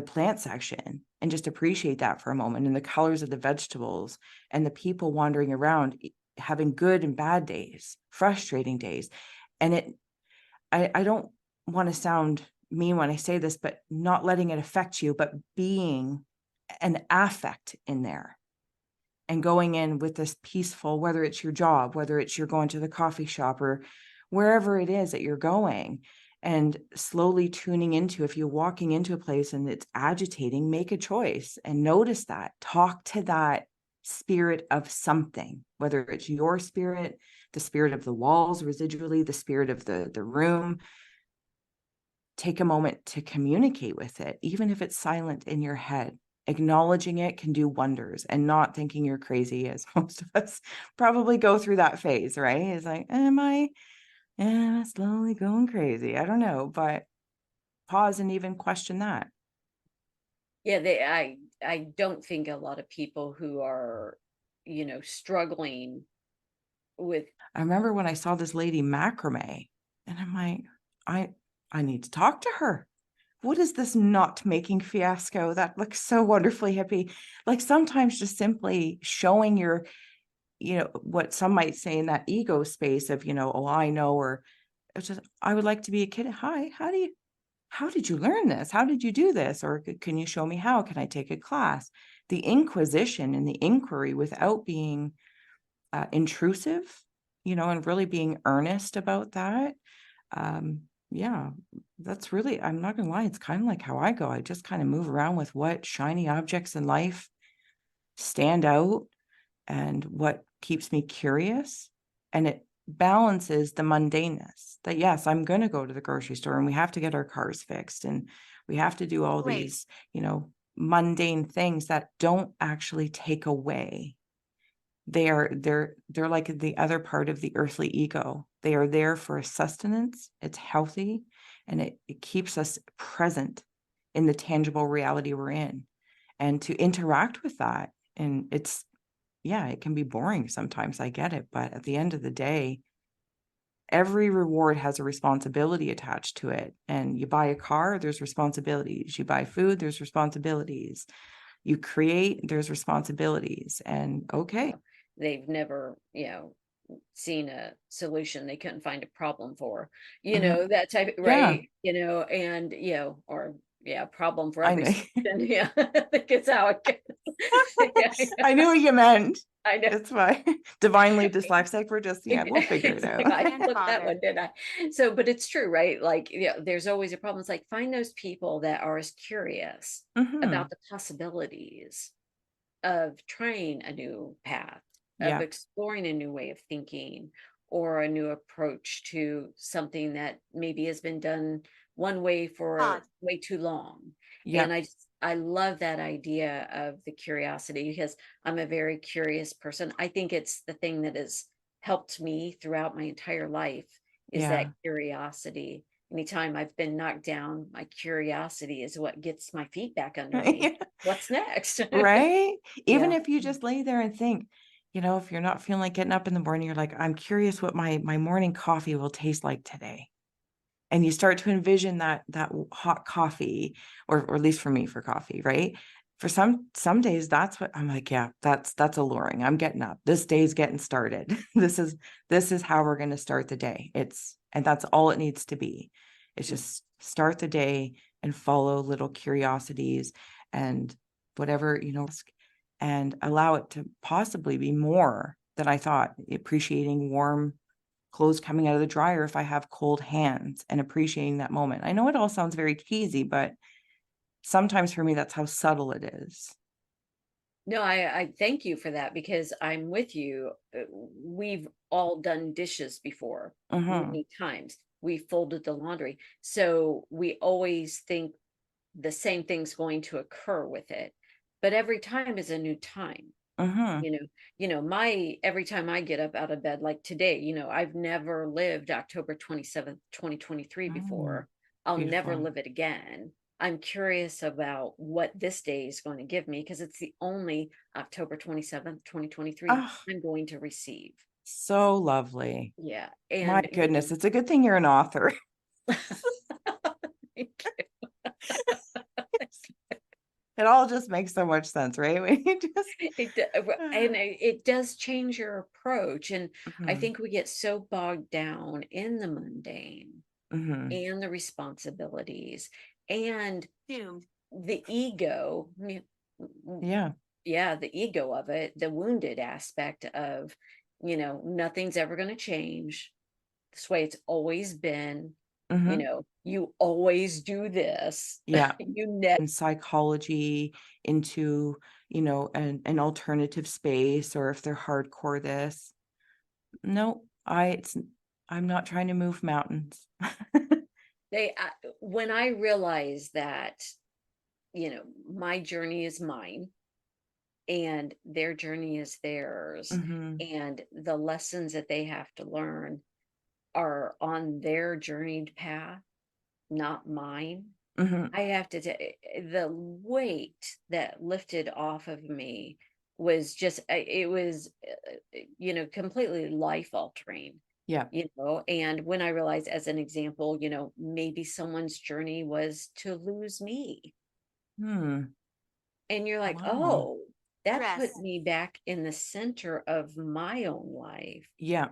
plant section and just appreciate that for a moment, and the colors of the vegetables and the people wandering around, having good and bad days, frustrating days. And I don't want to sound mean when I say this, but not letting it affect you, but being an affect in there and going in with this peaceful, whether it's your job, whether it's you're going to the coffee shop or wherever it is that you're going, and slowly tuning into, if you're walking into a place and it's agitating, make a choice and notice that. Talk to that spirit of something, whether it's your spirit, the spirit of the walls residually, the spirit of the room. Take a moment to communicate with it, even if it's silent in your head. Acknowledging it can do wonders, and not thinking you're crazy, as most of us probably go through that phase, right? It's like, am I slowly going crazy? I don't know, but pause and even question that. Yeah, I don't think a lot of people who are, struggling with. I remember when I saw this lady macrame, and I'm like, I I need to talk to her. What is this knot making fiasco that looks so wonderfully hippie? Like, sometimes just simply showing your, what some might say in that ego space of, oh, I know, or it's just, I would like to be a kid. Hi, how did you learn this? How did you do this? Or can you show me how? Can I take a class? The inquisition and the inquiry without being intrusive, and really being earnest about that. Yeah, that's really, I'm not gonna lie, it's kind of like how I go. I just kind of move around with what shiny objects in life stand out and what keeps me curious. And it balances the mundaneness that, yes, I'm going to go to the grocery store and we have to get our cars fixed and we have to do all these, mundane things that don't actually take away. They're like the other part of the earthly ego. They are there for sustenance. It's healthy, and it keeps us present in the tangible reality we're in, and to interact with that. And it can be boring sometimes. I get it. But at the end of the day, every reward has a responsibility attached to it. And you buy a car, there's responsibilities. You buy food, there's responsibilities. You create, there's responsibilities. And okay. They've never, seen a solution they couldn't find a problem for, Mhm. that type, Yeah, right? And or yeah, problem for I every know. solution. Yeah, I think it's how it goes. Yeah, I knew what you meant. I know. It's fine. Divinely dyslexic. We're just, yeah, we'll figure it Exactly. out. I flipped that one, didn't I? So, but it's true, right? Like, there's always a problem. It's like, find those people that are as curious about Mhm. the possibilities of trying a new path, of Yep. exploring a new way of thinking, or a new approach to something that maybe has been done one way for way too long. And Yep. I love that idea of the curiosity, because I'm a very curious person. I think it's the thing that has helped me throughout my entire life, is that Yeah. curiosity. Anytime I've been knocked down, my curiosity is what gets my feet back under me. What's next? Right? Even Yeah. if you just lay there and think, if you're not feeling like getting up in the morning, you're like, I'm curious what my morning coffee will taste like today. And you start to envision that hot coffee, or at least for me, for coffee, right? For some days, that's what I'm like, yeah, that's alluring. I'm getting up. This day's getting started. This is how we're going to start the day. And that's all it needs to be. It's just start the day and follow little curiosities and whatever, and allow it to possibly be more than I thought. Appreciating warm clothes coming out of the dryer if I have cold hands, and appreciating that moment. I know it all sounds very cheesy, but sometimes for me, that's how subtle it is. No, I thank you for that, because I'm with you. We've all done dishes before Mm-hmm. many times. We folded the laundry. So we always think the same thing's going to occur with it. But every time is a new time. Mm-hmm. My every time I get up out of bed, like today, I've never lived October 27th, 2023 Mm, before. I'll never beautiful. live it again. I'm curious about what this day is going to give me, because it's the only October 27th, 2023 Oh, I'm going to receive. so lovely. Yeah. My And goodness, it's a good thing you're an author. It all just makes so much sense, right? When you just it does change your approach. And I Mhm. think we get so bogged down in the mundane Mhm. and the responsibilities and the ego. Yeah. Yeah, the ego of it, the wounded aspect of, nothing's ever going to change. this way it's always been, Mhm. you always do this. Yeah. You never. And psychology into, an alternative space, or if they're hardcore this. No, I'm not trying to move mountains. When I realize that, my journey is mine and their journey is theirs, Mhm. and the lessons that they have to learn are on their journeyed path, not mine. Mhm. I have to say, the weight that lifted off of me was just, it was, completely life altering, Yeah. and when I realized, as an example, maybe someone's journey was to lose me. Hmm. And you're like, Wow. oh, that put me back in the center of my own life, Yeah.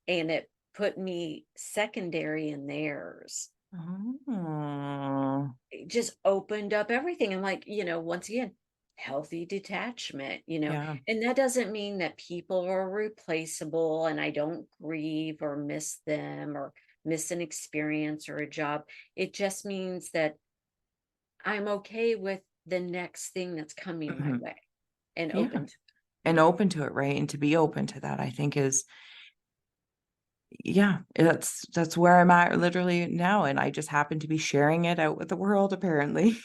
and it put me secondary in theirs. Oh. It just opened up everything. And like, once again, healthy detachment, Yeah. and that doesn't mean that people are replaceable and I don't grieve or miss them or miss an experience or a job. It just means that I'm okay with the next thing that's coming my Mhm. way and Yeah. open to And open to it, right? And to be open to that, I think is, yeah, that's where I'm at literally now. And I just happen to be sharing it out with the world, apparently.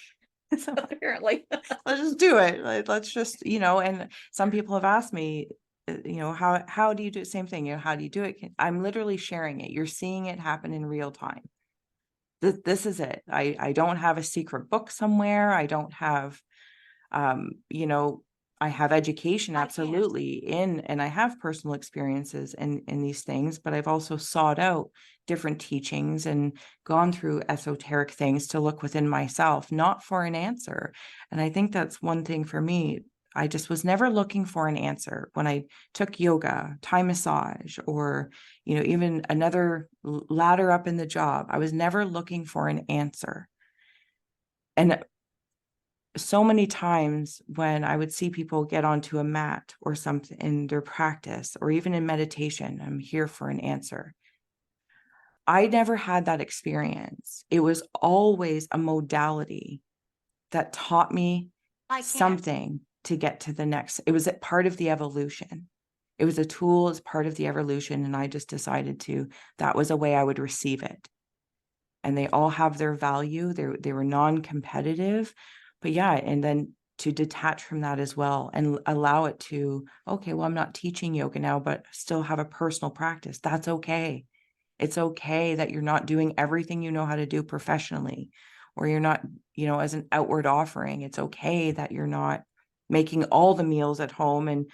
So it, apparently. let's just do it. Let's just, and some people have asked me, how do you do the same thing? How do you do it? I'm literally sharing it. You're seeing it happen in real time. This is it. I don't have a secret book somewhere. I don't have, um, you know, I have education absolutely and I have personal experiences in these things, but I've also sought out different teachings and gone through esoteric things to look within myself, not for an answer. And I think that's one thing for me. I just was never looking for an answer when I took yoga, Thai massage, or, even another ladder up in the job. I was never looking for an answer. And so many times when I would see people get onto a mat or something in their practice, or even in meditation, I'm here for an answer. I never had that experience. It was always a modality that taught me something to get to the next. It was a part of the evolution. It was a tool as part of the evolution. And I just decided that was a way I would receive it. And they all have their value. They were non-competitive, but yeah, and then to detach from that as well and allow it to, okay, well, I'm not teaching yoga now, but still have a personal practice. That's okay. It's okay that you're not doing everything you know how to do professionally, or you're not, as an outward offering. It's okay that you're not making all the meals at home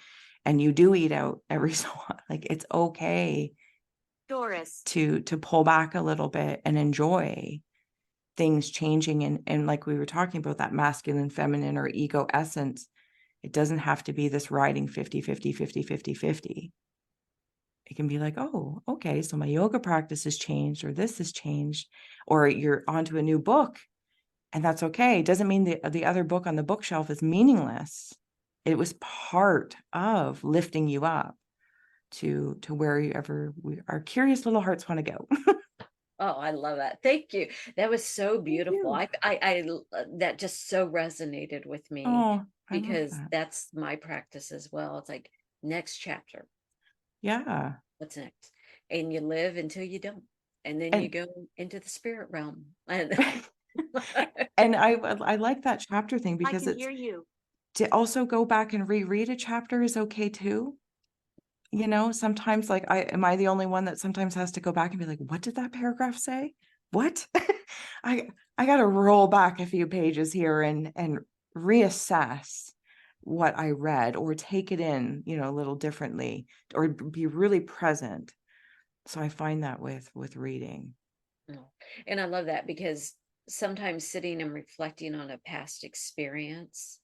and you do eat out every so often. Like, it's okay to pull back a little bit and enjoy things changing, and like we were talking about, that masculine, feminine, or ego essence. It doesn't have to be this riding 50-50-50-50-50. It can be like, oh, okay, so my yoga practice has changed, or this has changed, or you're onto a new book, and that's okay. It doesn't mean the other book on the bookshelf is meaningless. It was part of lifting you up to wherever our curious little hearts want to go. Oh, I love that. Thank you. That was so Thank beautiful. you. That just so resonated with me Oh, I love because that. that's my practice as well. It's like, next chapter. Yeah. What's next? And you live until you don't. And then you And go into the spirit realm. And and I like that chapter thing, because it's to also go back and reread a chapter is okay too. Sometimes, like, am I the only one that sometimes has to go back and be like, what did that paragraph say? What? I I got to roll back a few pages here and reassess what I read, or take it in, a little differently, or be really present. So I find that with reading. No. And I love that because sometimes sitting and reflecting on a past experience,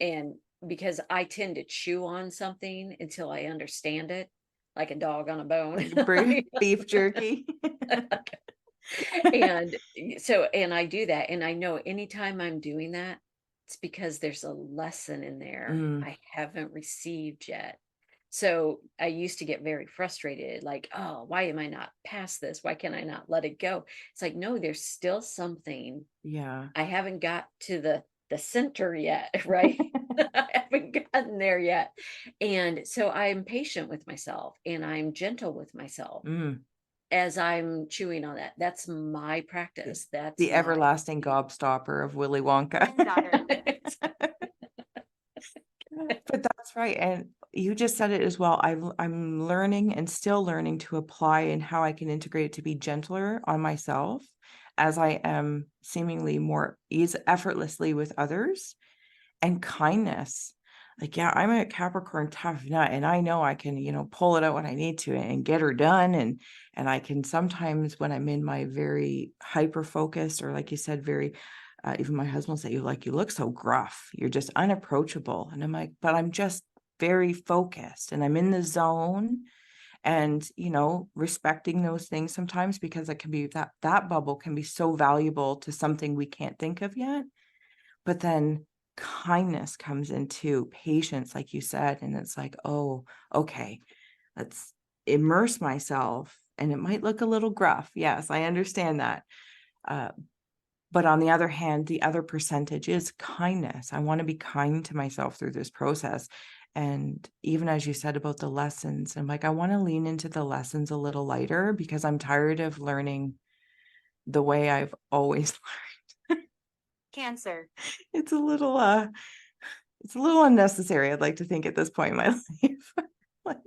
and because I tend to chew on something until I understand it, like a dog on a bone. Like beef jerky. And and I do that. And I know anytime I'm doing that, it's because there's a lesson in there Mm, I haven't received yet. So I used to get very frustrated, like, oh, why am I not past this? Why can I not let it go? It's like, no, there's still something. Yeah. I haven't got to the center yet, right? I haven't gotten there yet. And so I'm patient with myself and I'm gentle with myself Mm. as I'm chewing on that. That's my The practice. That's the my everlasting gobstopper of Willy Wonka. But that's right, and you just said it as well. I'm learning and still learning to apply and how I can integrate it to be gentler on myself as I am seemingly more ease effortlessly with others, and kindness. Like, yeah, I'm a Capricorn tough nut, and I know I can, pull it out when I need to and get her done. And I can sometimes when I'm in my very hyper focused, or like you said, very even my husband will say, you look so gruff. You're just unapproachable. And I'm like, but I'm just very focused and I'm in the zone, and respecting those things sometimes, because it can be that bubble can be so valuable to something we can't think of yet. But then kindness comes into patience, like you said, and it's like, oh, okay, let's immerse myself. And it might look a little gruff. Yes, I understand that. Uh, but on the other hand, the other percentage is kindness. I want to be kind to myself through this process. And even as you said about the lessons, I'm like, I want to lean into the lessons a little lighter, because I'm tired of learning the way I've always Cancer. it's a little unnecessary, I'd like to think, at this point in my life. like,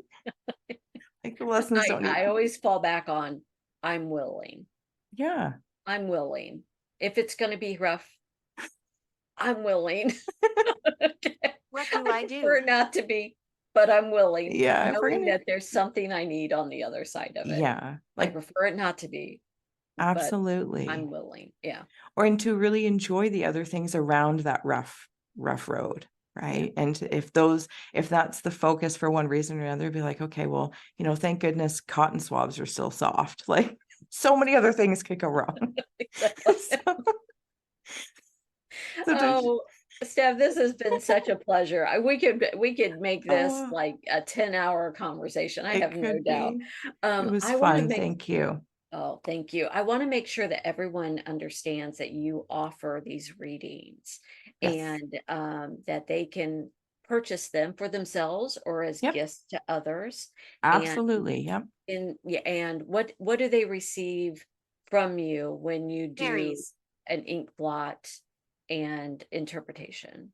like the lessons don't need I to be. always fall back on I'm willing. Yeah. I'm willing. If it's going to be rough, I'm willing. What do I do? prefer not to be, but I'm willing, Yeah, if we're knowing gonna, that there's something I need on the other side of it. yeah, I like, prefer it not to be, but absolutely. I'm willing. Yeah. Or and to really enjoy the other things around that rough road, Yeah. right? And if that's the focus for one reason or another, be like, okay, well, thank goodness cotton swabs are still soft. Like, so many other things could go wrong. Exactly. so, so Oh, Steph, this has been such a pleasure. We could make this oh, like a 10-hour conversation. I it have no could doubt. be. It was I want to fun. make Thank you. Oh, thank you. I want to make sure that everyone understands that you offer these readings Yes. and that they can purchase them for themselves or as Yep. gifts to others. And Absolutely. Yep. yeah, and what do they receive from you when you do Fairies. an ink blot and interpretation?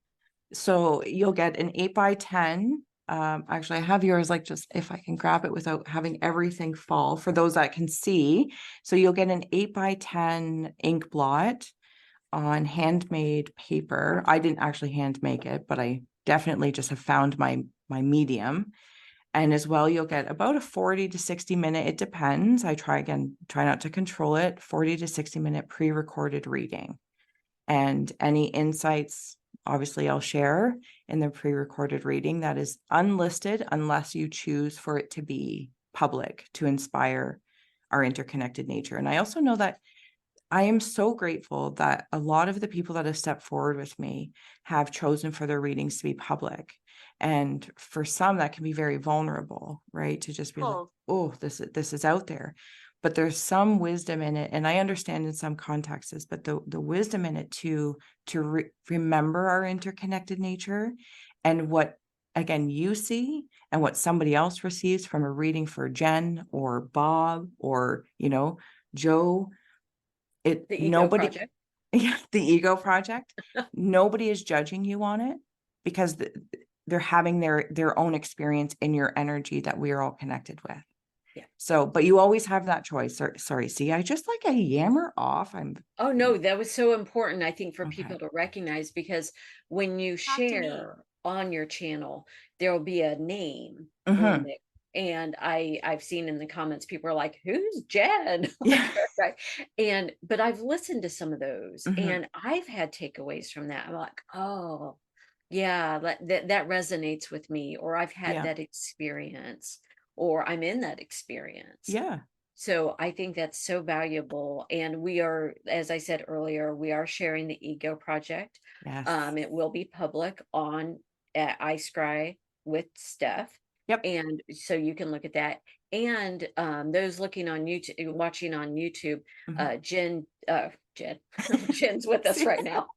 So you'll get an 8x10. Actually, I have yours, like, just if I can grab it without having everything fall for those that can see. So you'll get an 8x10 ink blot on handmade paper. I didn't actually hand make it, but I definitely just have found my medium. And as well, you'll get about a 40 to 60 minute, it depends. I try not to control it, 40 to 60 minute pre-recorded reading. And any insights, obviously, I'll share in the pre-recorded reading that is unlisted unless you choose for it to be public to inspire our interconnected nature. And I also know that I am so grateful that a lot of the people that have stepped forward with me have chosen for their readings to be public. And for some, that can be very vulnerable, right? To just be like, Cold. oh, this is out there. But there's some wisdom in it. And I understand in some contexts, but the wisdom in it to remember our interconnected nature, and what, again, you see and what somebody else receives from a reading for Jen or Bob or, Joe. The Ego Nobody, Project. yeah, the ego project, nobody is judging you on it, because they're having their own experience in your energy that we are all connected with. Yeah. So, but you always have that choice. Sorry, see, I just like a yammer off. Oh no, that was so important, I think, for Okay. people to recognize because when you Talk to me. share on your channel, there will be a name in Mm-hmm. there. And I've seen in the comments people are like, "Who's Jen?" Yeah. Like, right. But I've listened to some of those Mm-hmm. and I've had takeaways from that. I'm like, "Oh, yeah, that resonates with me," or I've had Yeah. that experience, or I'm in that experience. Yeah. So I think that's so valuable. And we are, as I said earlier, we are sharing the Ego Project. Yes. It will be public on at iScry with Steph. Yep. And so you can look at that. And those looking on YouTube, watching on YouTube, Jen, Jen's with us See? right now.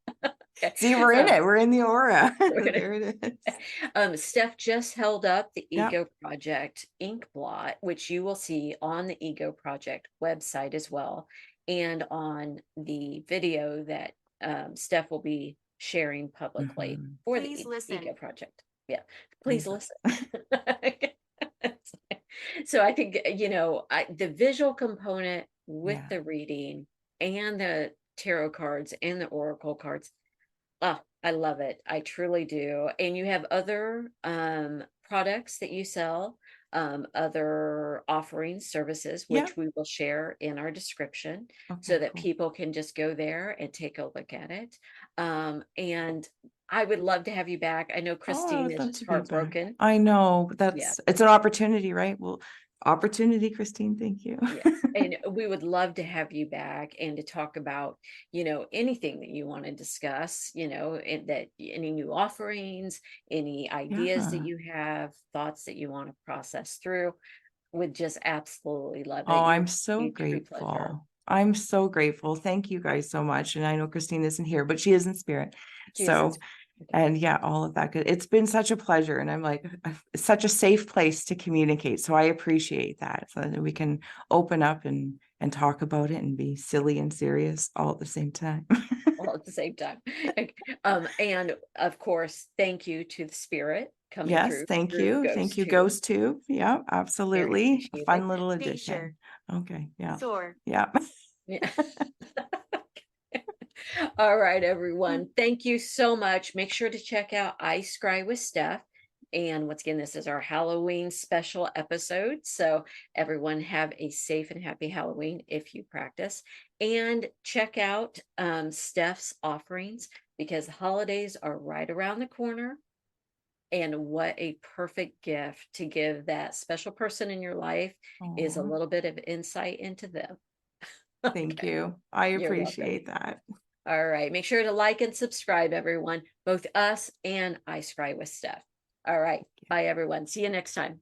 Okay. See, we're in it. We're in the aura. We're in There it is. Steph just held up the Yep. Ego Project inkblot, which you will see on the Ego Project website as well, and on the video that Steph will be sharing publicly for Please the listen. Ego Project. Yeah, please listen. So I think, you know, the visual component with Yeah. the reading and the tarot cards and the oracle cards, oh, I love it. I truly do. And you have other products that you sell, other offerings, services, Yeah. which we will share in our description, Okay, so that cool. people can just go there and take a look at it. And I would love to have you back. I know Oh, I Christine would is love just to be back. heartbroken. I know, but it's an opportunity, right? Well, opportunity, Christine. Thank you. Yes. And we would love to have you back and to talk about, you know, anything that you want to discuss, you know, that any new offerings, any ideas that Yeah. you have, thoughts that you want to process through. Would just absolutely love it. Oh, You're I'm so a true pleasure. grateful. I'm so grateful. Thank you guys so much. And I know Christine isn't here, but she is in spirit. She is in So, and yeah, all of that good. It's been such a pleasure. And I'm like, it's such a safe place to communicate. So I appreciate that. So that we can open up and talk about it and be silly and serious all at the same time. all at the same time. And of course, thank you to the spirit coming Yes, through. thank through you. Ghost Thank you, too. Ghost too. Yeah, absolutely. A appreciated. fun little Nature. addition. Okay. Yeah. Soar. Yeah. Yeah. All right, everyone. Thank you so much. Make sure to check out iScry with Steph. And once again, this is our Halloween special episode. So everyone have a safe and happy Halloween if you practice. And check out Steph's offerings, because the holidays are right around the corner. And what a perfect gift to give that special person in your life is a Aw, little bit of insight into them. thank Okay. you. I You're welcome. appreciate that. All right. Make sure to like and subscribe, everyone, both us and iScry with Steph. All right. Bye, everyone. See you next time.